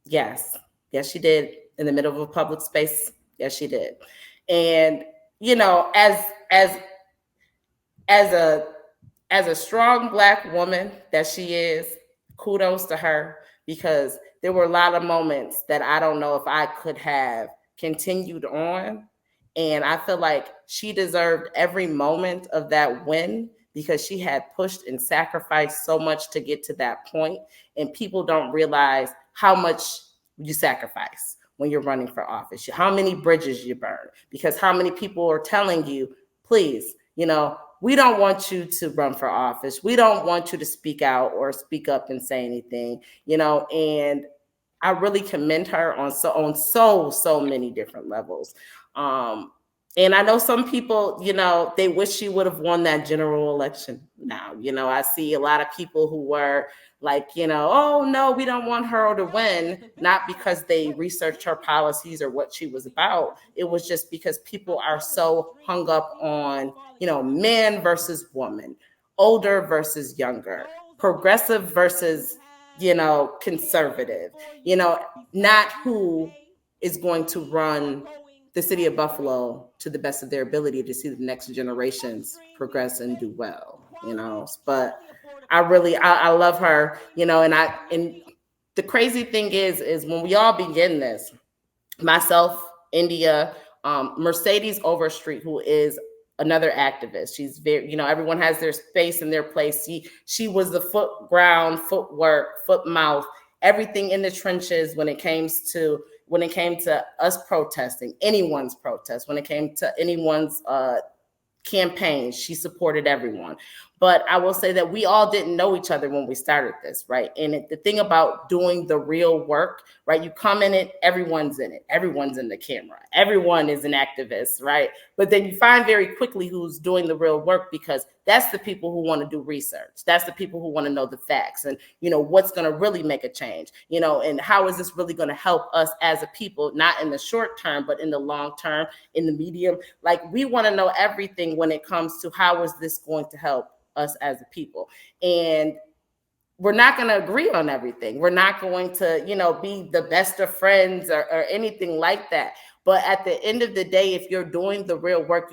yes, she did, in the middle of a public space. Yes, she did. And, as as as a as a strong Black woman that she is, kudos to her because there were a lot of moments that I don't know if I could have continued on. And I feel like she deserved every moment of that win because she had pushed and sacrificed so much to get to that point. And people don't realize how much you sacrifice when you're running for office, how many bridges you burn, because how many people are telling you, please, we don't want you to run for office. We don't want you to speak out or speak up and say anything, and I really commend her on so many different levels. Um, and I know some people, they wish she would have won that general election now. I see a lot of people who were like, oh no, we don't want her to win, not because they researched her policies or what she was about. It was just because people are so hung up on, man versus woman, older versus younger, progressive versus, conservative, not who is going to run the city of Buffalo to the best of their ability to see the next generations progress and do well. But I love her, and the crazy thing is when we all begin this, myself, India, Mercedes Overstreet, who is another activist. She's very, everyone has their space and their place. She was the foot ground, footwork, foot mouth, everything in the trenches when it came to us protesting, anyone's protest, when it came to anyone's campaigns. She supported everyone. But I will say that we all didn't know each other when we started this, right? And the thing about doing the real work, right? You come in it, everyone's in it, everyone's in the camera, everyone is an activist, right? But then you find very quickly who's doing the real work, because that's the people who want to do research. That's the people who want to know the facts and, what's going to really make a change, and how is this really going to help us as a people, not in the short term, but in the long term, in the medium. Like, we want to know everything when it comes to how is this going to help us as a people. And we're not going to agree on everything. We're not going to, be the best of friends or anything like that. But at the end of the day, if you're doing the real work,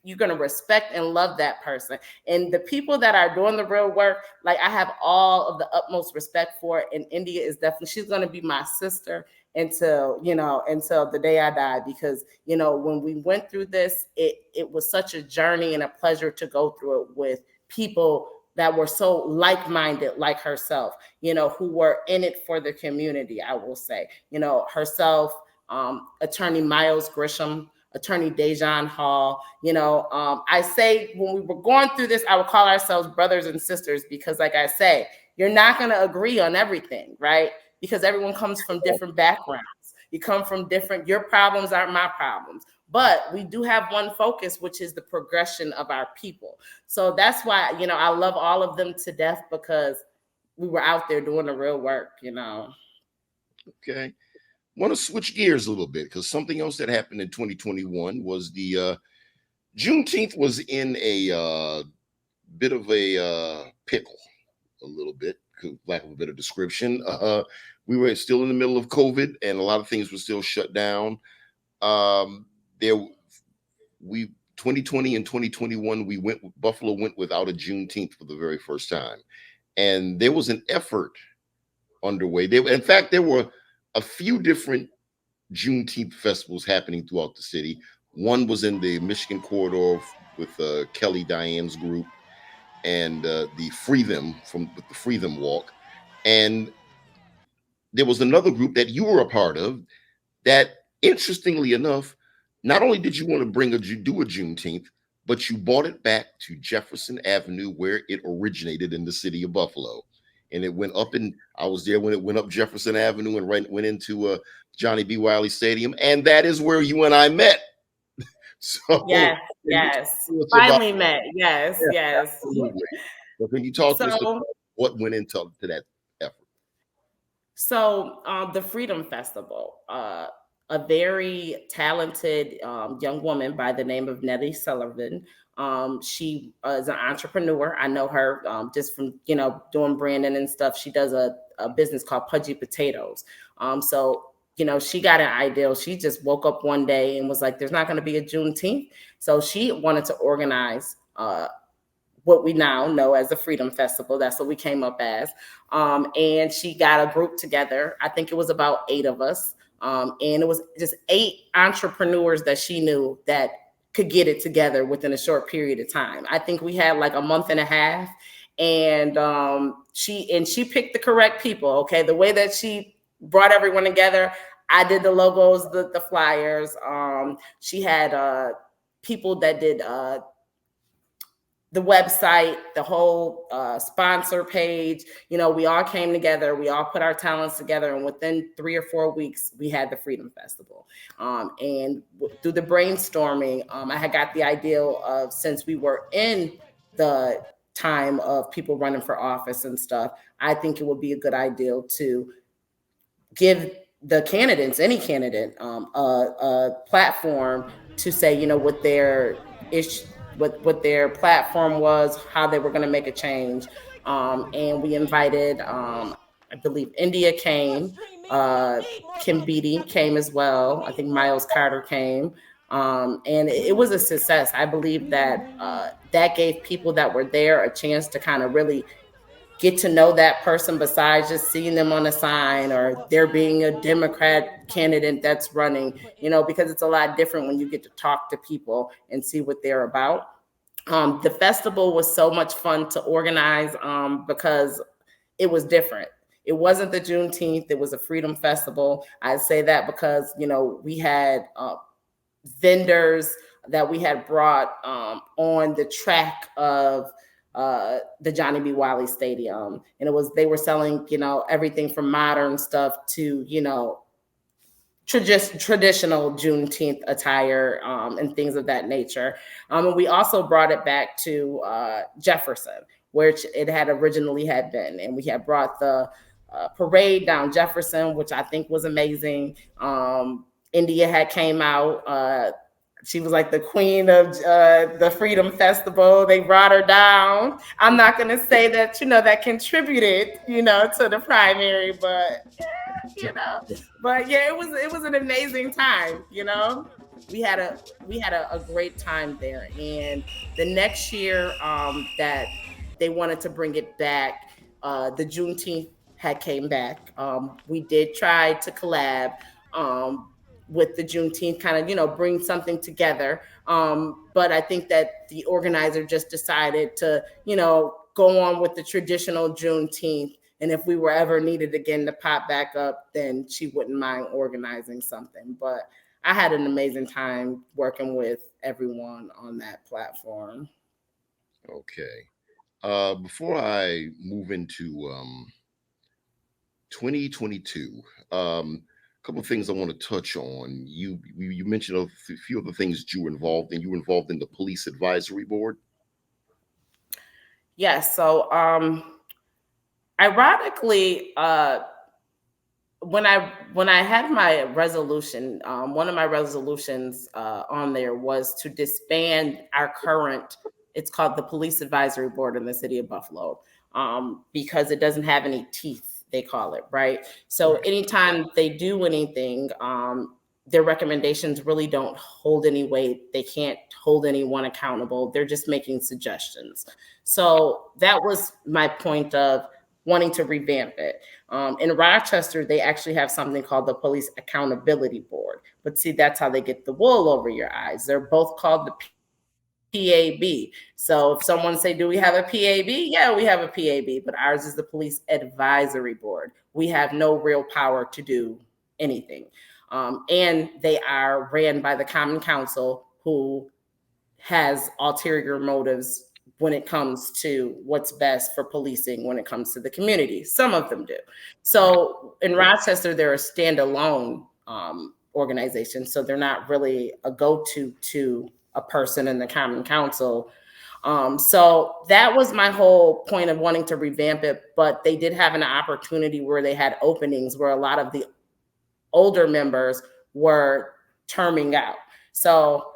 you're going to respect and love that person. And the people that are doing the real work, like, I have all of the utmost respect for it. And India is definitely, she's going to be my sister until the day I die, because when we went through this, it was such a journey and a pleasure to go through it with people that were so like-minded like herself, who were in it for the community. I will say, herself, attorney Miles Grisham, attorney Dejan Hall. I say when we were going through this, I would call ourselves brothers and sisters, because, like I say, you're not going to agree on everything, right? Because everyone comes from different backgrounds. You come from different, your problems aren't my problems. But we do have one focus, which is the progression of our people. So that's why, I love all of them to death, because we were out there doing the real work. Okay. Want to switch gears a little bit, because something else that happened in 2021 was the Juneteenth was in a bit of a pickle, a little bit, lack of a better description. We were still in the middle of COVID, and a lot of things were still shut down. There, we 2020 and 2021, Buffalo went without a Juneteenth for the very first time, and there was an effort underway. In fact, there were a few different Juneteenth festivals happening throughout the city. One was in the Michigan corridor with Kelly Diane's group, and the Free Them with the Free Them Walk, and there was another group that you were a part of that, interestingly enough, not only did you want to do a Juneteenth, but you brought it back to Jefferson Avenue, where it originated in the city of Buffalo. And it went up, and I was there when it went up Jefferson Avenue and went into Johnny B. Wiley Stadium, and that is where you and I met. So, yes, finally met. Yes, yeah, yes. absolutely. But can you talk to us about So, what went into that effort? the Freedom Festival, a very talented young woman by the name of Nellie Sullivan. She is an entrepreneur. I know her just from doing branding and stuff. She does a business called Pudgy Potatoes. She got an idea. She just woke up one day and was like, "There's not going to be a Juneteenth," so she wanted to organize what we now know as the Freedom Festival. That's what we came up as. And she got a group together. I think it was about 8 of us. And it was just 8 entrepreneurs that she knew that could get it together within a short period of time. I think we had like a month and a half. And she picked the correct people. Okay. The way that she brought everyone together, I did the logos, the flyers. She had people that did the website, the whole sponsor page. We all came together, we all put our talents together, and within 3 or 4 weeks, we had the Freedom Festival. And through the brainstorming, I had got the idea of, since we were in the time of people running for office and stuff, I think it would be a good idea to give the candidates, any candidate, a platform to say, what their issue, what their platform was, how they were going to make a change. And we invited, I believe India came, Kim Beatty came as well. I think Miles Carter came. And it was a success. I believe that that gave people that were there a chance to kind of really get to know that person besides just seeing them on a sign or there being a Democrat candidate that's running, because it's a lot different when you get to talk to people and see what they're about. The festival was so much fun to organize because it was different. It wasn't the Juneteenth, it was a freedom festival. I say that because, we had vendors that we had brought on the track of the Johnny B. Wiley Stadium, and they were selling everything from modern stuff to traditional Juneteenth attire and things of that nature. And we also brought it back to Jefferson, which it had originally had been, and we had brought the parade down Jefferson, which I think was amazing. India had came out. She was like the queen of the Freedom Festival. They brought her down. I'm not going to say that, that contributed, to the primary, but it was an amazing time. We had a great time there. And the next year that they wanted to bring it back, the Juneteenth had came back. We did try to collab with the Juneteenth, kind of, bring something together. But I think that the organizer just decided to, go on with the traditional Juneteenth. And if we were ever needed again to pop back up, then she wouldn't mind organizing something. But I had an amazing time working with everyone on that platform. Okay. Before I move into 2022, a couple of things I want to touch on. You mentioned a few of the things that you were involved in. You were involved in the police advisory board. Yes. So, ironically, when I had my resolution, one of my resolutions on there was to disband our current. It's called the Police Advisory Board in the city of Buffalo, because it doesn't have any teeth. They call it, right. So anytime they do anything, their recommendations really don't hold any weight. They can't hold anyone accountable. They're just making suggestions. So that was my point of wanting to revamp it. In Rochester, they actually have something called the Police Accountability Board. But see, that's how they get the wool over your eyes. They're both called the PAB. So if someone say, do we have a PAB? Yeah, we have a PAB, but ours is the Police Advisory Board. We have no real power to do anything. And they are ran by the Common Council, who has ulterior motives when it comes to what's best for policing when it comes to the community. Some of them do. So in Rochester, they're a standalone organization. So they're not really a go-to to a person in the Common Council. So that was my whole point of wanting to revamp it. But they did have an opportunity where they had openings where a lot of the older members were terming out. So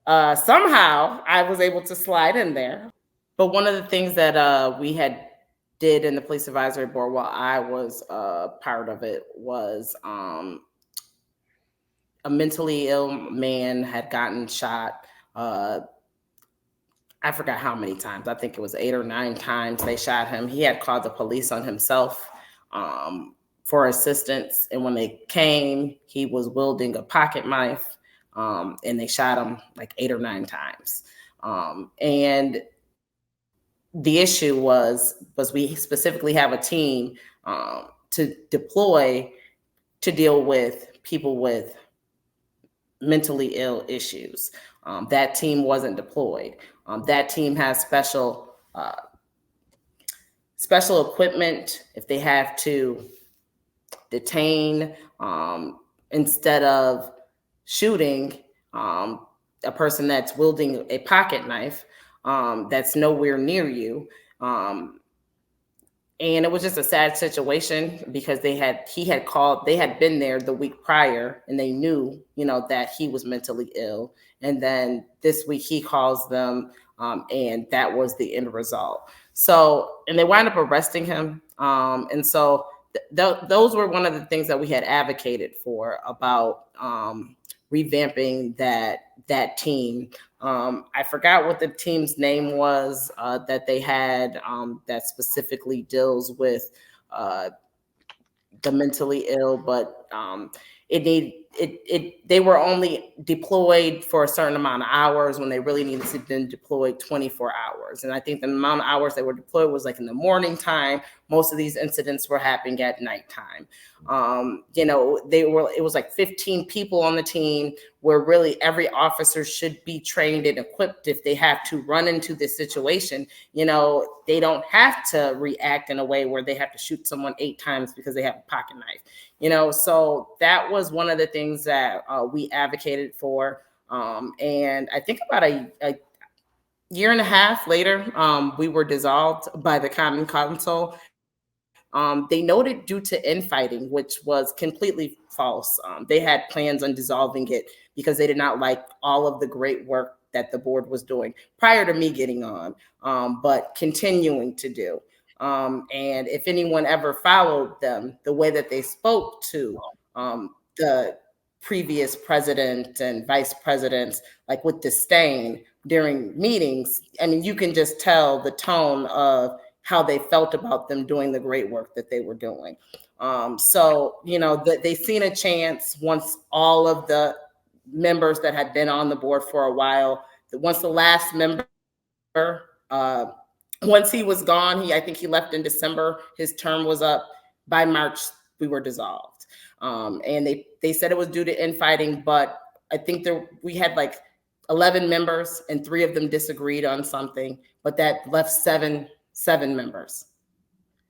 somehow I was able to slide in there. But one of the things that we had did in the police advisory board while I was part of it was a mentally ill man had gotten shot. I forgot how many times. I think it was 8 or 9 times they shot him. He had called the police on himself for assistance. And when they came, he was wielding a pocket knife, and they shot him like 8 or 9 times. And the issue was we specifically have a team to deploy to deal with people with mentally ill issues. That team wasn't deployed. That team has special equipment if they have to detain instead of shooting a person that's wielding a pocket knife that's nowhere near you. And it was just a sad situation because he had been there the week prior and they knew, that he was mentally ill. And then this week he calls them and that was the end result. So, and they wind up arresting him. And so those were one of the things that we had advocated for about revamping that team. I forgot what the team's name was that they had that specifically deals with uh, the mentally ill, but it need they were only deployed for a certain amount of hours when they really needed to been deployed 24 hours. And I think the amount of hours they were deployed was like in the morning time. Most of these incidents were happening at nighttime. It was like 15 people on the team, where really every officer should be trained and equipped if they have to run into this situation. They don't have to react in a way where they have to shoot someone 8 times because they have a pocket knife. So that was one of the things that we advocated for. And I think about a year and a half later, we were dissolved by the Common Council. They noted due to infighting, which was completely false. They had plans on dissolving it because they did not like all of the great work that the board was doing prior to me getting on, but continuing to do. And if anyone ever followed them, the way that they spoke to the previous president and vice presidents, like with disdain during meetings, I mean, you can just tell the tone of how they felt about them doing the great work that they were doing. They seen a chance once all of the members that had been on the board for a while, once the last member, once he was gone, I think he left in December, his term was up. By March, we were dissolved. And they said it was due to infighting, but I think we had like 11 members and 3 of them disagreed on something, but that left seven members.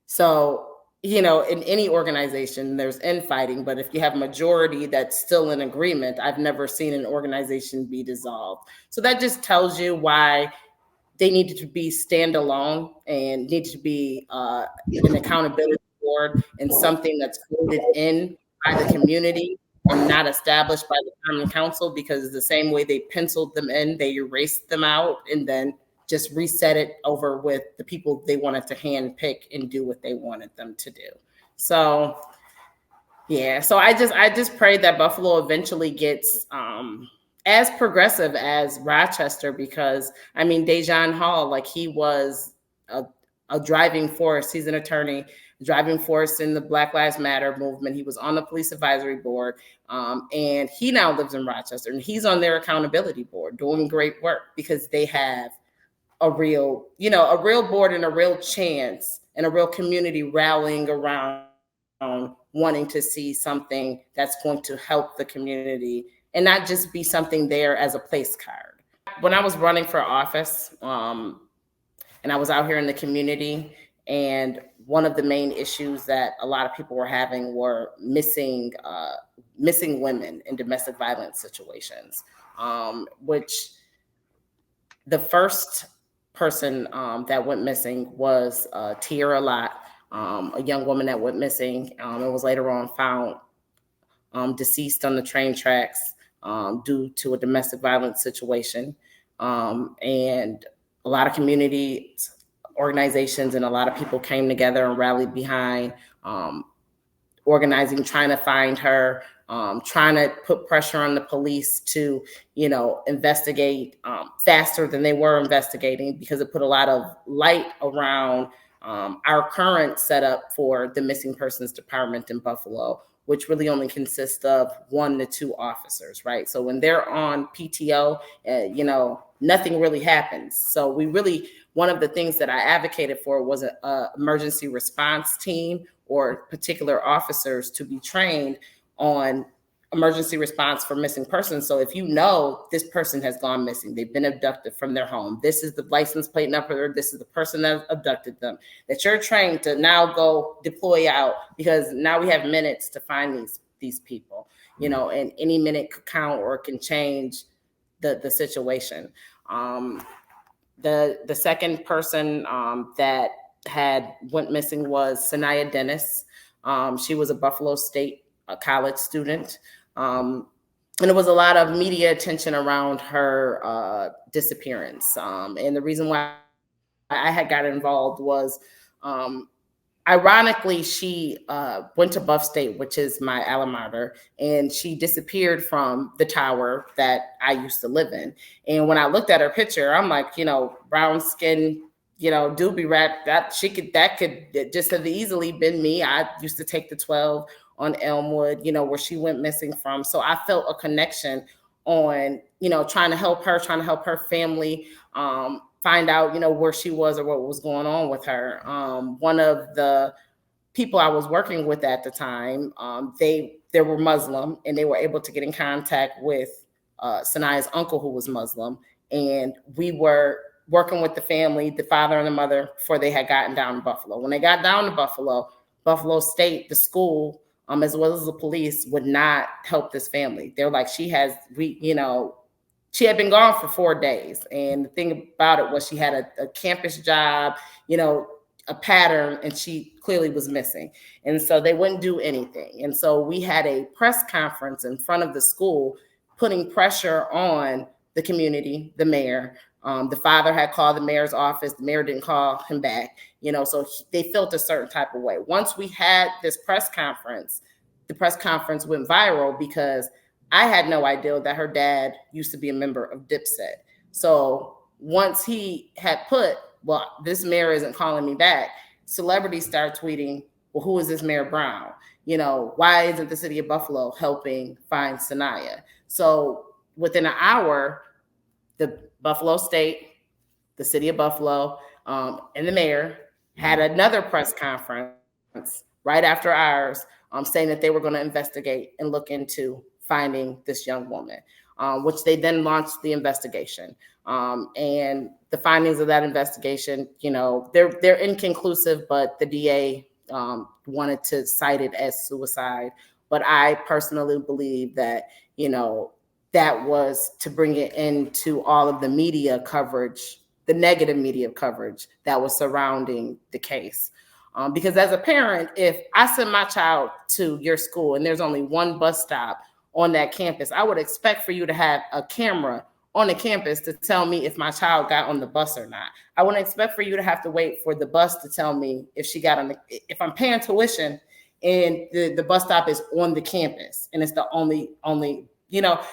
So, in any organization, there's infighting, but if you have a majority that's still in agreement, I've never seen an organization be dissolved. So that just tells you why they needed to be standalone and needed to be an accountability board and something that's voted in by the community and not established by the Common Council, because the same way they penciled them in, they erased them out and then just reset it over with the people they wanted to hand pick and do what they wanted them to do. So yeah, so I just pray that Buffalo eventually gets as progressive as Rochester, because I mean, Dejan Hall, like, he was a driving force. He's an attorney, driving force in the Black Lives Matter movement. He was on the police advisory board, and he now lives in Rochester, and he's on their accountability board doing great work because they have a real board and a real chance and a real community rallying around wanting to see something that's going to help the community and not just be something there as a place card. When I was running for office, and I was out here in the community, and one of the main issues that a lot of people were having were missing women in domestic violence situations, which the first person that went missing was Tierra Lott, a young woman that went missing and was later on found deceased on the train tracks due to a domestic violence situation. And a lot of community organizations and a lot of people came together and rallied behind organizing, trying to find her, trying to put pressure on the police to, investigate faster than they were investigating, because it put a lot of light around our current setup for the Missing Persons Department in Buffalo, which really only consists of 1 to 2 officers, right? So when they're on PTO, nothing really happens. So one of the things that I advocated for was a emergency response team or particular officers to be trained on emergency response for missing persons. So if this person has gone missing, they've been abducted from their home, this is the license plate number, this is the person that abducted them, that you're trained to now go deploy out, because now we have minutes to find these people, and any minute could count or can change the situation. The second person that went missing was Sanaya Dennis. She was a Buffalo State college student. And there was a lot of media attention around her disappearance. And the reason why I had got involved was ironically, she went to Buff State, which is my alma mater, and she disappeared from the tower that I used to live in. And when I looked at her picture, I'm like, brown skin, doobie wrap. That could just have easily been me. I used to take the 12 on Elmwood, where she went missing from. So I felt a connection on, trying to help her, trying to help her family. Find out, where she was or what was going on with her. One of the people I was working with at the time, they were Muslim, and they were able to get in contact with Sanaya's uncle, who was Muslim, and we were working with the family, the father and the mother, before they had gotten down to Buffalo. When they got down to Buffalo State, the school, as well as the police, would not help this family. They're like, she had been gone for 4 days. And the thing about it was she had a campus job, a pattern, and she clearly was missing. And so they wouldn't do anything. And so we had a press conference in front of the school, putting pressure on the community, the mayor. The father had called the mayor's office. The mayor didn't call him back, so they felt a certain type of way. Once we had this press conference, the press conference went viral because I had no idea that her dad used to be a member of Dipset. So once he had put, well, this mayor isn't calling me back, celebrities start tweeting, well, who is this Mayor Brown? Why isn't the city of Buffalo helping find Sanaya? So within an hour, the Buffalo State, the city of Buffalo, and the mayor had another press conference right after ours, saying that they were going to investigate and look into finding this young woman, which they then launched the investigation. And the findings of that investigation, they're inconclusive, but the DA wanted to cite it as suicide. But I personally believe that, that was to bring it into all of the media coverage, the negative media coverage that was surrounding the case. Because as a parent, if I send my child to your school and there's only one bus stop on that campus, I would expect for you to have a camera on the campus to tell me if my child got on the bus or not. I wouldn't expect for you to have to wait for the bus to tell me if she got on if I'm paying tuition and the bus stop is on the campus and it's the only,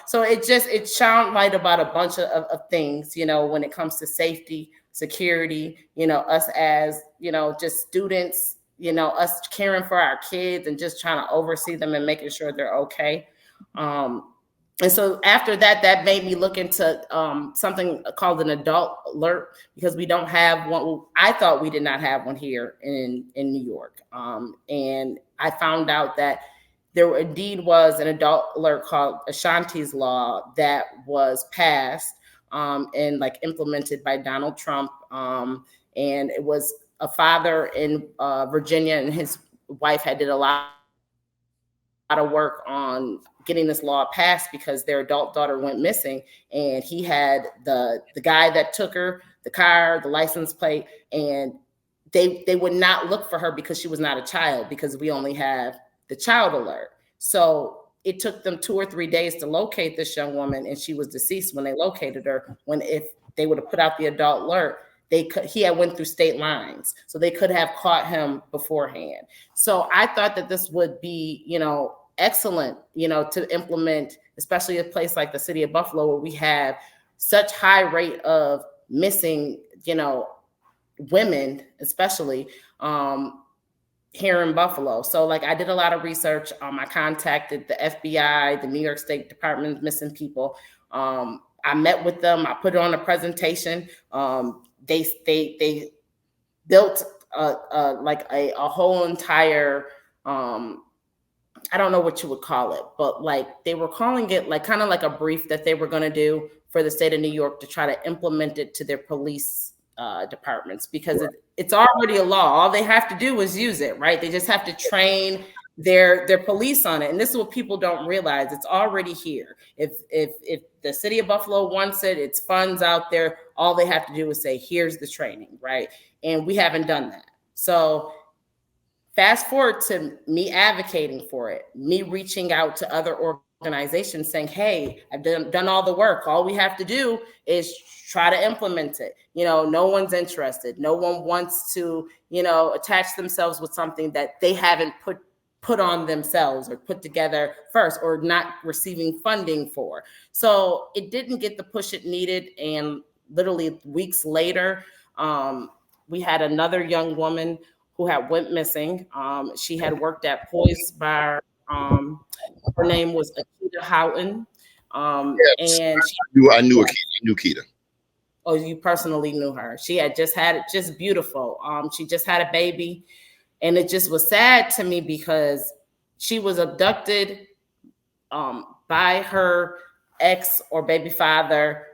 so it shone light about a bunch of things, when it comes to safety, security, us as, just students, us caring for our kids and just trying to oversee them and making sure they're okay. And so after that, that made me look into something called an adult alert, because we don't have one. I thought we did not have one here in New York. And I found out that there indeed was an adult alert called Ashanti's Law that was passed and like implemented by Donald Trump. And it was a father in Virginia, and his wife had did a lot of work on getting this law passed because their adult daughter went missing, and he had the guy that took her, the car, the license plate, and they would not look for her because she was not a child, because we only have the child alert. So it took them 2 or 3 days to locate this young woman, and she was deceased when they located her. When if they would have put out the adult alert, he had went through state lines, so they could have caught him beforehand. So I thought that this would be, excellent, to implement, especially a place like the city of Buffalo, where we have such high rate of missing, women, especially here in Buffalo. So like I did a lot of research. I contacted the FBI, the New York State Department of Missing People. I met with them. I put on a presentation. They built like a whole entire I don't know what you would call it, but like they were calling it like kind of like a brief that they were going to do for the state of New York to try to implement it to their police departments, because Right. it's already a law. All they have to do is use it, right? They just have to train their police on it. And this is what people don't realize. It's already here. If the city of Buffalo wants it, it's funds out there. All they have to do is say, here's the training, right? And we haven't done that. So fast forward to me advocating for it, me reaching out to other organization saying, hey, I've done all the work. All we have to do is try to implement it. No one's interested. No one wants to, attach themselves with something that they haven't put on themselves or put together first or not receiving funding for. So it didn't get the push it needed. And literally weeks later, we had another young woman who had went missing. She had worked at Poise Bar. Her name was Akita Houghton. Yes, And she, I knew Keita. oh, you personally knew her. She had just beautiful. She just had a baby. And it just was sad to me because she was abducted by her ex or baby father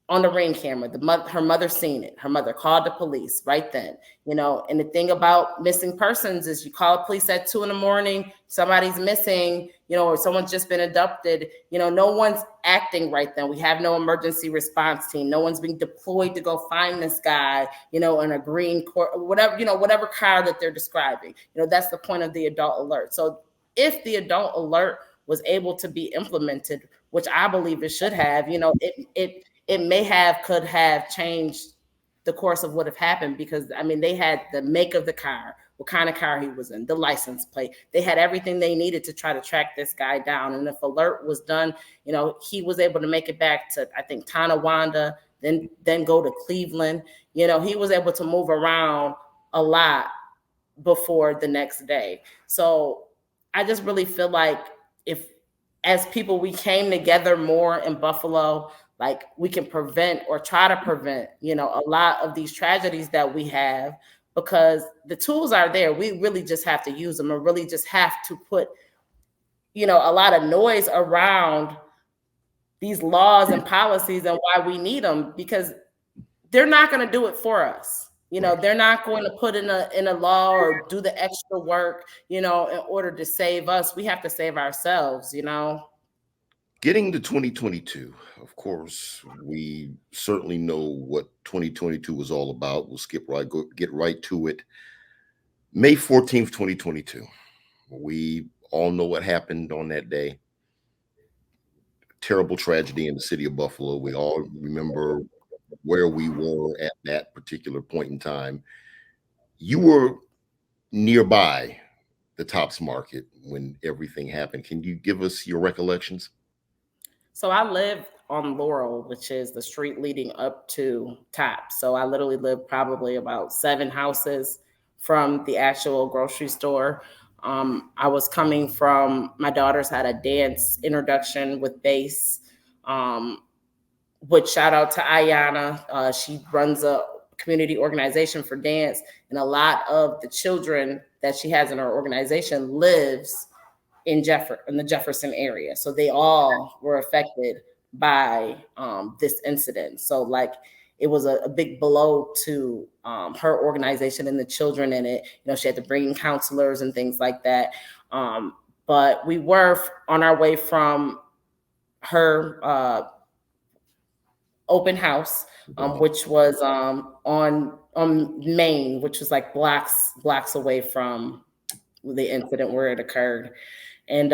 on the Ring camera. Her mother seen it. Her mother called the police right then. And the thing about missing persons is you call the police at 2 a.m, somebody's missing, or someone's just been abducted. No one's acting right then. We have no emergency response team. No one's being deployed to go find this guy, in a green whatever car that they're describing. That's the point of the adult alert. So if the adult alert was able to be implemented, which I believe it should have, could have changed the course of what have happened, because they had the make of the car, what kind of car he was in, the license plate. They had everything they needed to try to track this guy down. And if alert was done, he was able to make it back to, I think, Tonawanda, then go to Cleveland. He was able to move around a lot before the next day. So I just really feel like if, as people, we came together more in Buffalo, like we can prevent or try to prevent, a lot of these tragedies that we have, because the tools are there. We really just have to use them, and really just have to put, a lot of noise around these laws and policies and why we need them, because they're not going to do it for us. They're not going to put in a law or do the extra work, in order to save us. We have to save ourselves. Getting to 2022, of course, we certainly know what 2022 was all about. We'll get right to it. May 14th, 2022. We all know what happened on that day. Terrible tragedy in the city of Buffalo. We all remember where we were at that particular point in time. You were nearby the Tops Market when everything happened. Can you give us your recollections? So I live on Laurel, which is the street leading up to Tops. So I literally live probably about 7 houses from the actual grocery store. I was coming from, my daughters had a dance introduction with bass, which, shout out to Ayana. She runs a community organization for dance, and a lot of the children that she has in her organization lives in the Jefferson area. So they all were affected by this incident. So like, it was a big blow to her organization and the children in it. She had to bring in counselors and things like that. But we were on our way from her open house, which was on Main, which was like blocks away from the incident where it occurred. And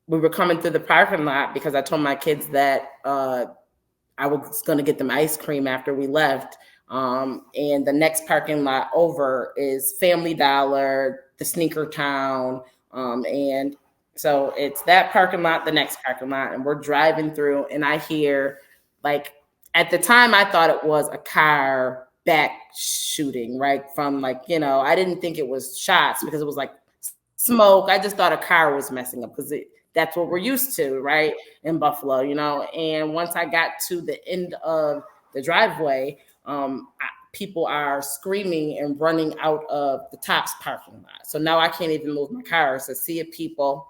we were coming through the parking lot because I told my kids that I was going to get them ice cream after we left. And the next parking lot over is Family Dollar, the Sneaker Town. And so it's that parking lot, the next parking lot. And we're driving through, and I hear, like, at the time I thought it was a car back shooting, right? From like, I didn't think it was shots because it was like smoke. I just thought a car was messing up because that's what we're used to, right, in Buffalo, And once I got to the end of the driveway, people are screaming and running out of the Tops parking lot. So now I can't even move my car. So see people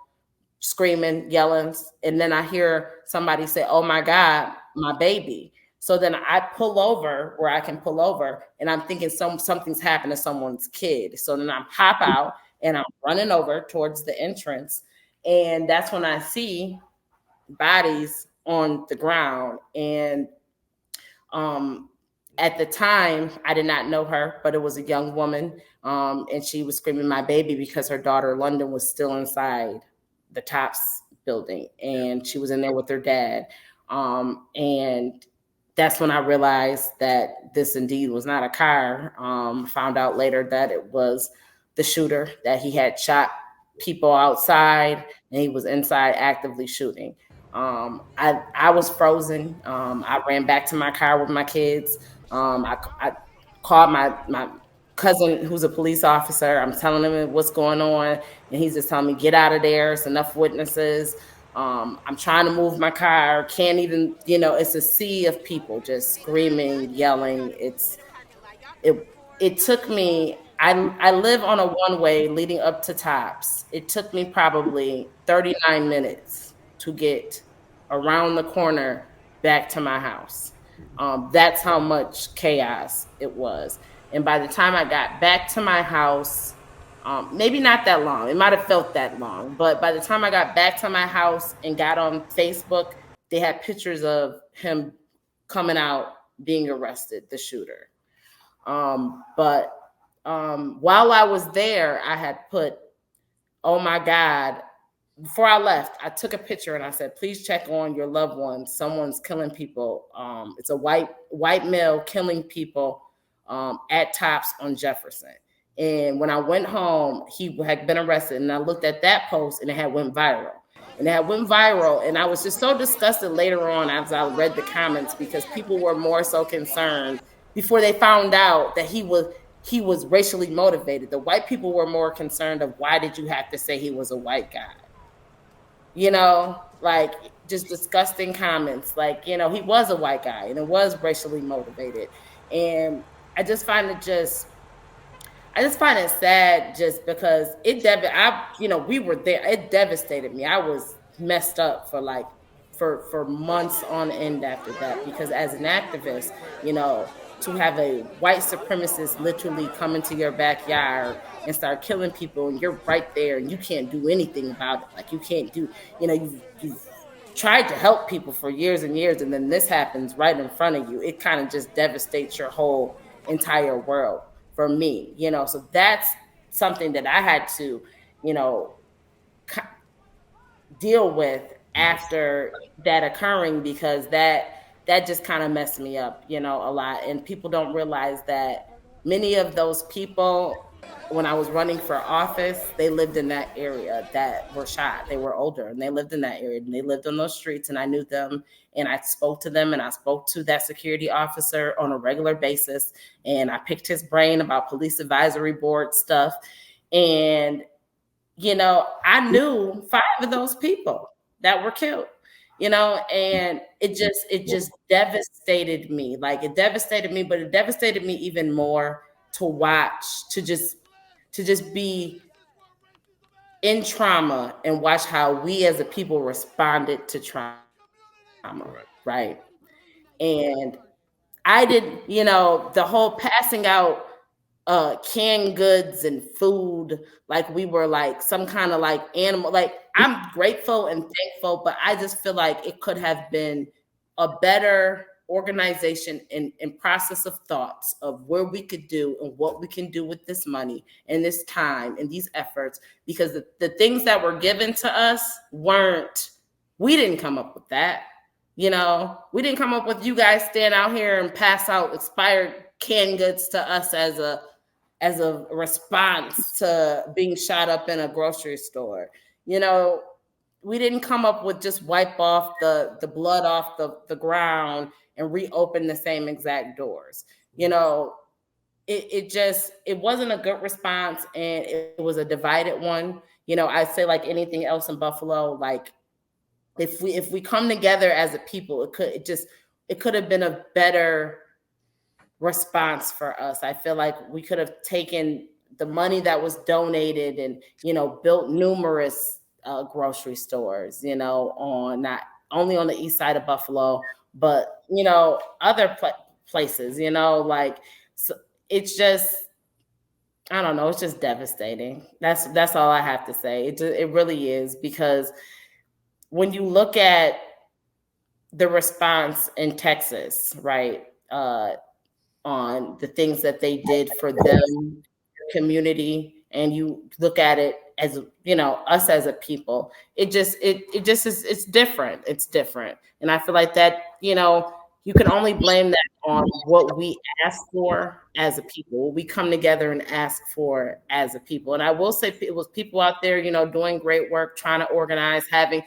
screaming, yelling, and then I hear somebody say, "Oh my God, my baby." So then I pull over where I can pull over, and I'm thinking something's happened to someone's kid. So then I hop out and I'm running over towards the entrance, and that's when I see bodies on the ground. And at the time, I did not know her, but it was a young woman, and she was screaming, "My baby," because her daughter London was still inside the Tops building, and she was in there with her dad. And that's when I realized that this indeed was not a car. Found out later that it was the shooter, that he had shot people outside and he was inside actively shooting. I was frozen. I ran back to my car with my kids. I called my cousin who's a police officer. I'm telling him what's going on, and he's just telling me, get out of there. It's enough witnesses. I'm trying to move my car, can't even, it's a sea of people just screaming, yelling. It it took me, I live on a one way leading up to Tops. It took me probably 39 minutes to get around the corner back to my house. That's how much chaos it was. And by the time I got back to my house, maybe not that long, it might have felt that long, but by the time I got back to my house and got on Facebook, they had pictures of him coming out being arrested, the shooter. But while I was there, I had put, oh my God, before I left, I took a picture and I said, please check on your loved ones. Someone's killing people. It's a white male killing people at Tops on Jefferson. And when I went home, he had been arrested, and I looked at that post and it had went viral. And it had went viral, and I was just so disgusted later on as I read the comments, because people were more so concerned before they found out that he was racially motivated. The white people were more concerned of, why did you have to say he was a white guy? Like, just disgusting comments. Like, he was a white guy and it was racially motivated. And I just find it just I just find it sad, just because we were there. It devastated me. I was messed up for like for months on end after that, because as an activist, to have a white supremacist literally come into your backyard and start killing people, and you're right there and you can't do anything about it. Like, you can't do, you've tried to help people for years and years, and then this happens right in front of you. It kind of just devastates your whole entire world for me. So that's something that I had to, you know, deal with after that occurring, because that just kind of messed me up, a lot. And people don't realize that many of those people, when I was running for office, they lived in that area that were shot. They were older and they lived in that area and they lived on those streets, and I knew them, and I spoke to them, and I spoke to that security officer on a regular basis, and I picked his brain about police advisory board stuff. And I knew 5 of those people that were killed, and it just devastated me. Like, it devastated me, but it devastated me even more to watch, to just be in trauma and watch how we as a people responded to trauma, right? Right. And I did, the whole passing out canned goods and food, like we were like some kind of like animal. Like, I'm grateful and thankful, but I just feel like it could have been a better organization and process of thoughts of where we could do and what we can do with this money and this time and these efforts, because the things that were given to us weren't, we didn't come up with that. We didn't come up with, you guys stand out here and pass out expired canned goods to us as a response to being shot up in a grocery store. We didn't come up with just wipe off the blood off the ground and reopen the same exact doors. It wasn't a good response, and it was a divided one. I say, like anything else in Buffalo, like, if we come together as a people, it could have been a better response for us. I feel like we could have taken the money that was donated and, built numerous grocery stores, on not only on the east side of Buffalo, but, other places, like, so it's just, I don't know, it's just devastating. That's all I have to say. It really is, because when you look at the response in Texas, right, on the things that they did for them, community, and you look at it as, us as a people, it just is, it's different. It's different. And I feel like that, you can only blame that on what we ask for as a people, what we come together and ask for as a people. And I will say it was people out there, doing great work, trying to organize, having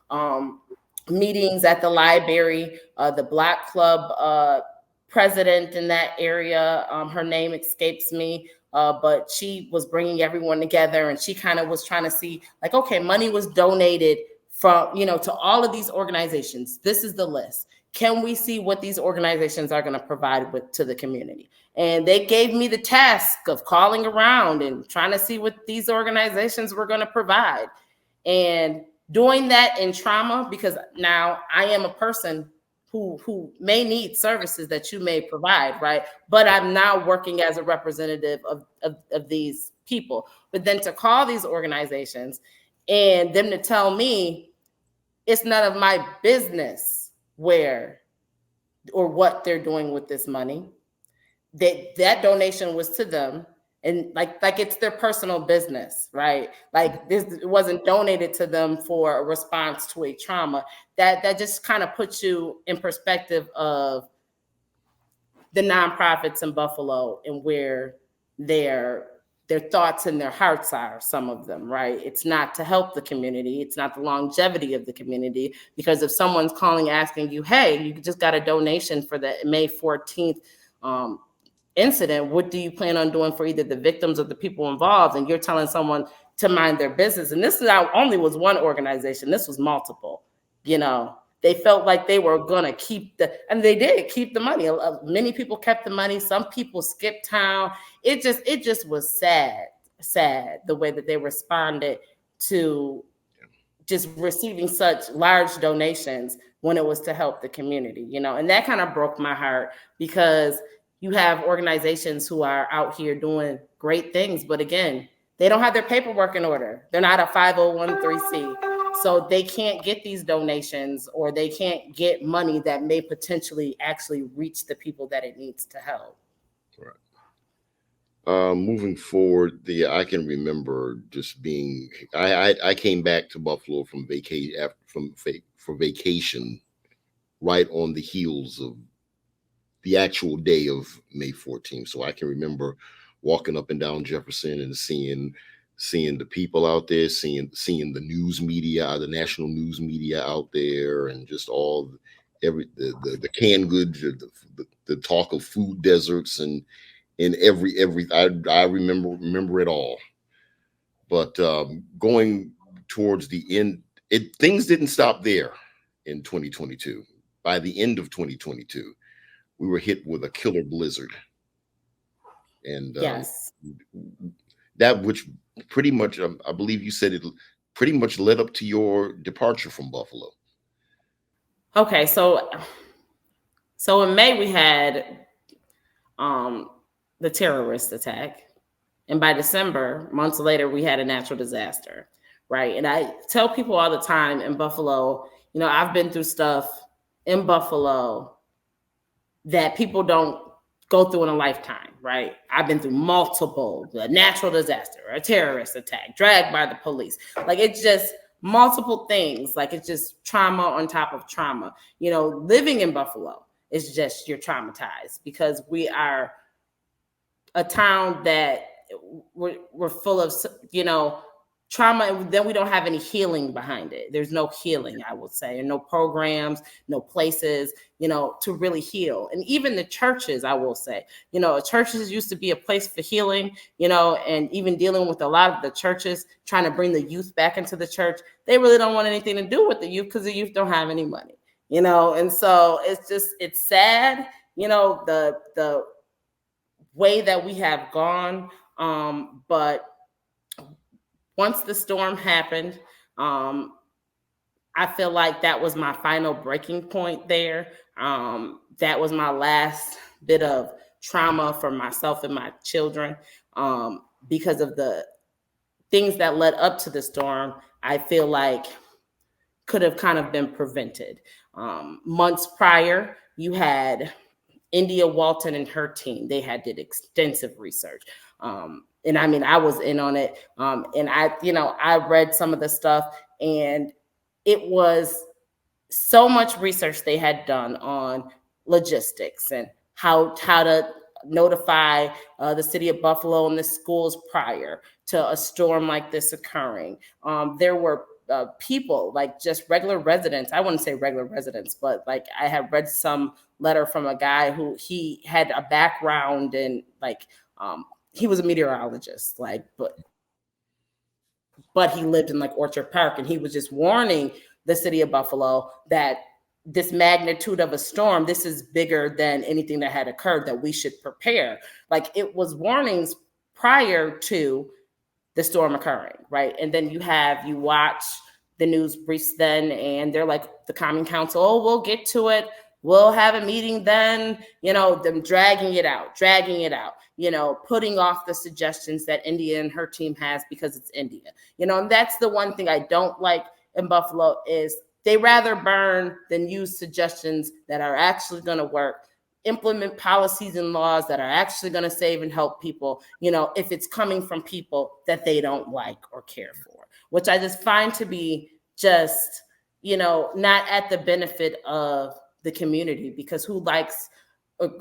um, meetings at the library. The Black Club president in that area, her name escapes me, but she was bringing everyone together, and she kind of was trying to see, like, okay, money was donated from, to all of these organizations. This is the list. Can we see what these organizations are going to provide to the community? And they gave me the task of calling around and trying to see what these organizations were going to provide. And doing that in trauma, because now I am a person who may need services that you may provide, right? But I'm now working as a representative of these people. But then to call these organizations and them to tell me it's none of my business where or what they're doing with this money, that donation was to them, and like it's their personal business, right? Like this, it wasn't donated to them for a response to a trauma. That just kind of puts you in perspective of the nonprofits in Buffalo and where their thoughts and their hearts are, some of them, right? It's not to help the community. It's not the longevity of the community, because if someone's calling asking you, hey, you just got a donation for the May 14th incident, what do you plan on doing for either the victims or the people involved? And you're telling someone to mind their business. And this is not only was one organization, this was multiple. They felt like they were going to keep and they did keep the money. Many people kept the money. Some people skipped town. It just was sad the way that they responded to just receiving such large donations when it was to help the community, and that kind of broke my heart, because you have organizations who are out here doing great things, but again, they don't have their paperwork in order. They're not a 501(c), so they can't get these donations, or they can't get money that may potentially actually reach the people that it needs to help. Right. Moving forward, I can remember just being. I came back to Buffalo from vacation, right on the heels of the actual day of May 14th. So I can remember walking up and down Jefferson and seeing the people out there, seeing the news media, the national news media out there, and just all the canned goods, the talk of food deserts, and every I remember it all. But going towards the end, things didn't stop there in 2022. By the end of 2022, we were hit with a killer blizzard, and Yes. that which pretty much, I believe you said it pretty much led up to your departure from Buffalo. Okay, so in May we had the terrorist attack, and by December, months later, we had a natural disaster, right? And I tell people all the time in Buffalo, I've been through stuff in Buffalo that people don't go through in a lifetime, right? I've been through multiple, a natural disaster, a terrorist attack, dragged by the police. Like, it's just multiple things. Like, it's just trauma on top of trauma. Living in Buffalo is just, you're traumatized, because we are a town that we're full of, trauma, and then we don't have any healing behind it. There's no healing, I would say, and no programs, no places, to really heal. And even the churches, I will say, churches used to be a place for healing, and even dealing with a lot of the churches, trying to bring the youth back into the church. They really don't want anything to do with the youth, because the youth don't have any money, and so it's sad, the way that we have gone. But once the storm happened, I feel like that was my final breaking point there. That was my last bit of trauma for myself and my children, because of the things that led up to the storm. I feel like could have kind of been prevented. Months prior, you had India Walton and her team. They did extensive research. And I mean, I was in on it. And I read some of the stuff, and it was so much research they had done on logistics and how to notify the city of Buffalo and the schools prior to a storm like this occurring. There were people, like just regular residents. I wouldn't say regular residents, but like I had read some letter from a guy who he had a background in like he was a meteorologist, like but he lived in like Orchard Park, and he was just warning the city of Buffalo that this magnitude of a storm, this is bigger than anything that had occurred, that we should prepare. Like it was warnings prior to the storm occurring, right? And then you watch the news briefs then, and they're like, the Common Council, oh, we'll get to it. We'll have a meeting then, them dragging it out, putting off the suggestions that India and her team has because it's India. And that's the one thing I don't like in Buffalo is they rather burn than use suggestions that are actually going to work, implement policies and laws that are actually going to save and help people, if it's coming from people that they don't like or care for, which I just find to be just, not at the benefit of the community, because who likes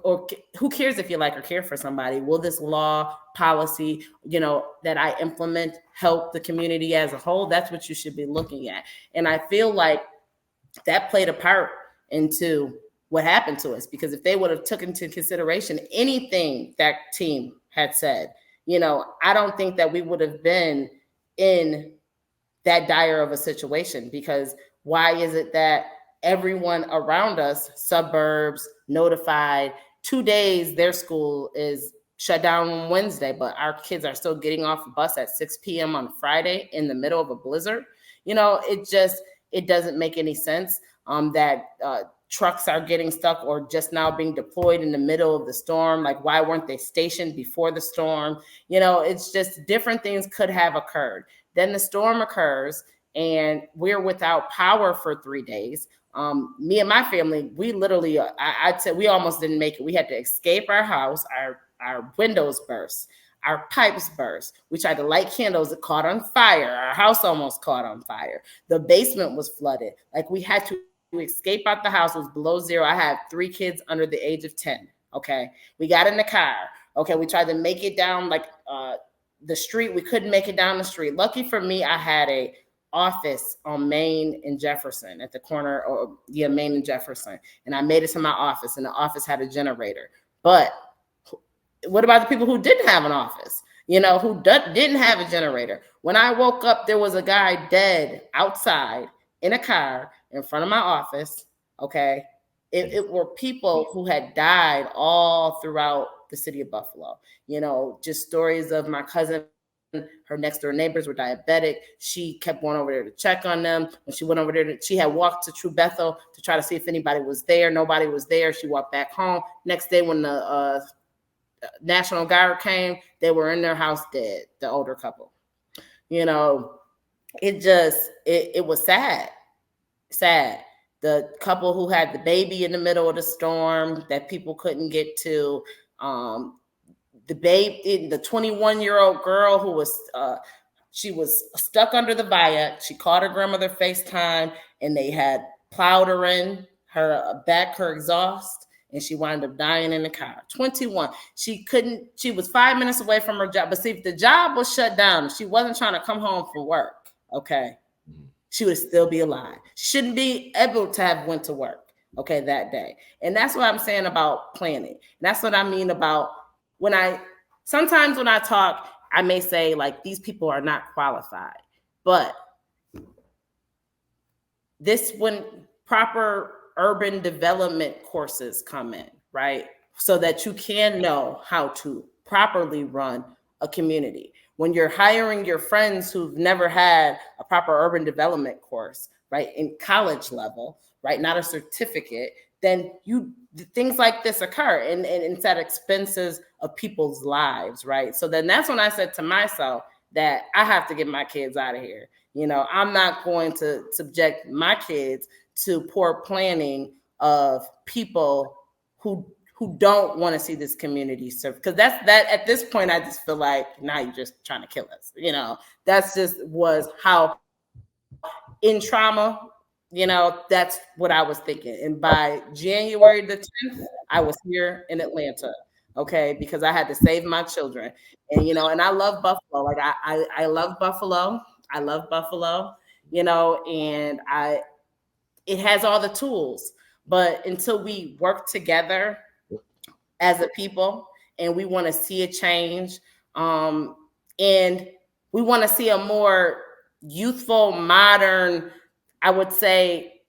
or who cares if you like or care for somebody? Will this law, policy, that I implement help the community as a whole? That's what you should be looking at. And I feel like that played a part into what happened to us, because if they would have taken into consideration anything that team had said, I don't think that we would have been in that dire of a situation. Because why is it that everyone around us, suburbs, notified 2 days their school is shut down on Wednesday, but our kids are still getting off a bus at 6 p.m. on Friday in the middle of a blizzard? It doesn't make any sense that trucks are getting stuck or just now being deployed in the middle of the storm. Like, why weren't they stationed before the storm? It's just different things could have occurred. Then the storm occurs and we're without power for 3 days. Me and my family, we literally, I'd say we almost didn't make it. We had to escape our house. Our windows burst. Our pipes burst. We tried to light candles. It caught on fire. Our house almost caught on fire. The basement was flooded. Like, we had to escape out the house. It was below zero. I had 3 kids under the age of 10. Okay. We got in the car. Okay. We tried to make it down like the street. We couldn't make it down the street. Lucky for me, I had a office on Main and Jefferson at the corner of Main and Jefferson. And I made it to my office, and the office had a generator. But what about the people who didn't have an office, who didn't have a generator? When I woke up, there was a guy dead outside in a car in front of my office. Okay. It were people who had died all throughout the city of Buffalo. Just stories of my cousin. Her next door neighbors were diabetic. She kept going over there to check on them. When she went over there, she had walked to True Bethel to try to see if anybody was there. Nobody was there. She walked back home. Next day, when the National Guard came, they were in their house dead, the older couple. It was sad. The couple who had the baby in the middle of the storm that people couldn't get to, the 21-year-old girl who was she was stuck under the viaduct. She called her grandmother FaceTime, and they had plowed her in her back, her exhaust, and she wound up dying in the car. 21. She was 5 minutes away from her job. But see, if the job was shut down, if she wasn't trying to come home from work, okay, she would still be alive. She shouldn't be able to have went to work, okay, that day. And that's what I'm saying about planning. And that's what I mean about sometimes when I talk, I may say like, these people are not qualified, but when proper urban development courses come in, right? So that you can know how to properly run a community. When you're hiring your friends who've never had a proper urban development course, right, in college level, right, not a certificate, then things like this occur, and it's at expenses of people's lives, right? So then that's when I said to myself that I have to get my kids out of here. I'm not going to subject my kids to poor planning of people who who don't want to see this community serve. Because that's that at this point, I just feel like now you're just trying to kill us. That's just was how in trauma, that's what I was thinking. And by January the 10th, I was here in Atlanta. Okay, because I had to save my children. And I love Buffalo. Like I love Buffalo. I love Buffalo, and it has all the tools. But until we work together as a people and we want to see a change, and we want to see a more youthful, modern, I would say,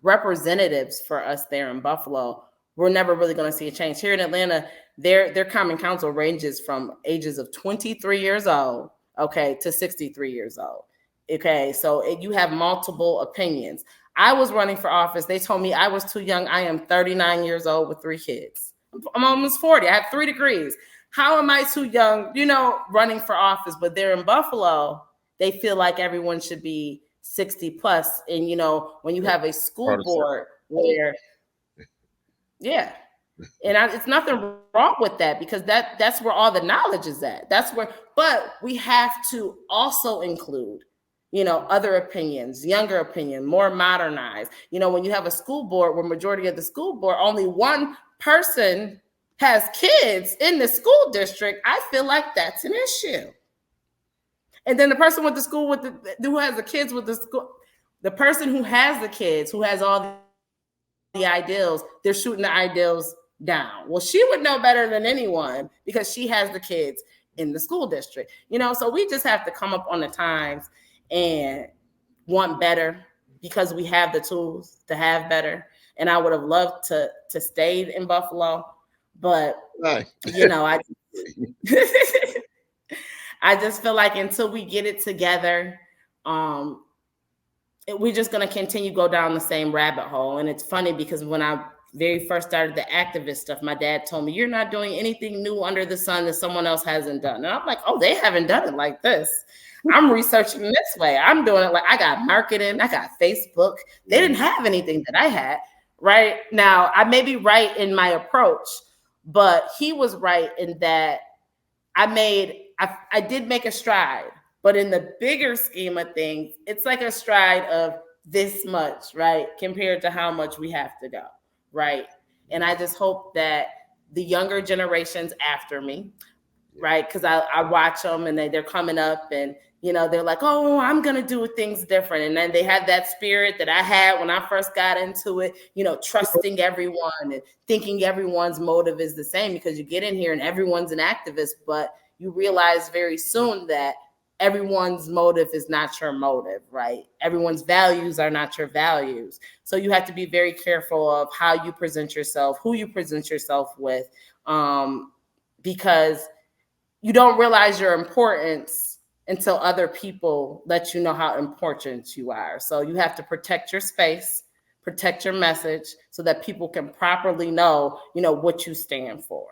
representatives for us there in Buffalo, we're never really going to see a change. Here in Atlanta, their common council ranges from ages of 23 years old, okay, to 63 years old. Okay, so you have multiple opinions. I was running for office. They told me I was too young. I am 39 years old with 3 kids. I'm almost 40. I have 3 degrees. How am I too young, running for office? But they're in Buffalo, they feel like everyone should be 60 plus. And, when you have a school board where, yeah, and it's nothing wrong with that, because that's where all the knowledge is at. But we have to also include, other opinions, younger opinion, more modernized. When you have a school board where majority of the school board, only one person has kids in the school district, I feel like that's an issue. And then the person with the school who has the kids with the school, the person who has the kids, who has all the ideals, they're shooting the ideals down. Well, she would know better than anyone because she has the kids in the school district. So we just have to come up on the times and want better, because we have the tools to have better. And I would have loved to stay in Buffalo, but I I just feel like until we get it together, we're just going to continue go down the same rabbit hole. And it's funny because when I very first started the activist stuff, my dad told me, you're not doing anything new under the sun that someone else hasn't done. And I'm like, oh, they haven't done it like this. I'm researching this way. I'm doing it like I got marketing, I got Facebook. They didn't have anything that I had. Right now, I may be right in my approach, but he was right in that I did make a stride, but in the bigger scheme of things, it's like a stride of this much, right? Compared to how much we have to go, right? And I just hope that the younger generations after me, right? Because I watch them and they're coming up and, they're like, oh, I'm going to do things different. And then they have that spirit that I had when I first got into it, trusting everyone and thinking everyone's motive is the same, because you get in here and everyone's an activist, but you realize very soon that everyone's motive is not your motive, right? Everyone's values are not your values. So you have to be very careful of how you present yourself, who you present yourself with, because you don't realize your importance until other people let you know how important you are. So you have to protect your space, protect your message, so that people can properly know, what you stand for.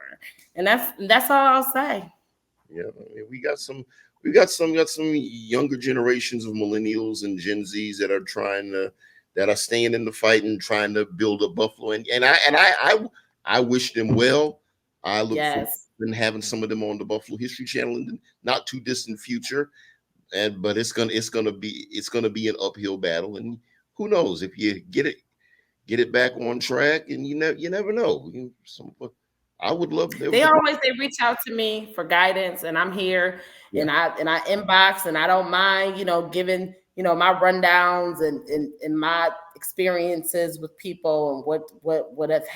And that's all I'll say. Yeah, we got some younger generations of millennials and Gen Zs that are staying in the fight and trying to build a Buffalo. And I wish them well. I look forward to having some of them on the Buffalo History Channel in the not too distant future. But it's gonna be an uphill battle, and who knows if you get it back on track, and you never know. I would love them. They reach out to me for guidance, and I'm here, and I inbox, and I don't mind, giving, my rundowns and my experiences with people and what have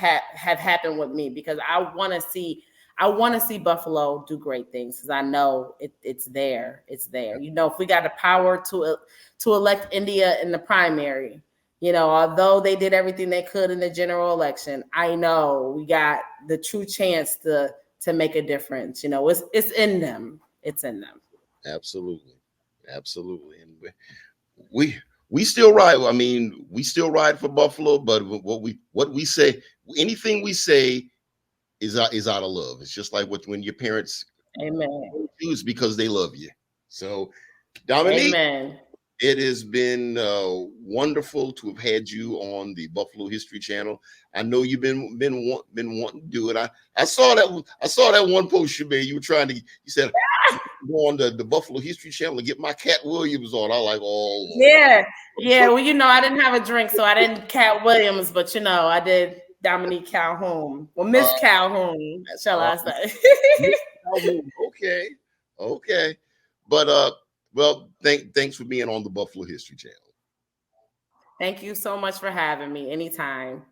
happened with me, because I want to see Buffalo do great things, because I know it's there. It's there. If we got the power to elect India in the primary, although they did everything they could in the general election, I know we got the true chance to make a difference. It's in them. It's in them. Absolutely. And we still ride. I mean, we still ride for Buffalo, but what we say, anything we say is out of love. It's just like when your parents Amen. choose because they love you. So, Dominique, Amen. It has been wonderful to have had you on the Buffalo History Channel. I know you've been wanting to do it. I saw that one post you made. You were trying to. You said go on the Buffalo History Channel and get my Cat Williams on. I like, oh Lord. Yeah, yeah. Well, I didn't have a drink, so I didn't Cat Williams, but I did Dominique Calhoun. Well, Miss Calhoun, shall Uh, I say? okay, okay, but well, thanks for being on the Buffalo History Channel. Thank you so much for having me. Anytime.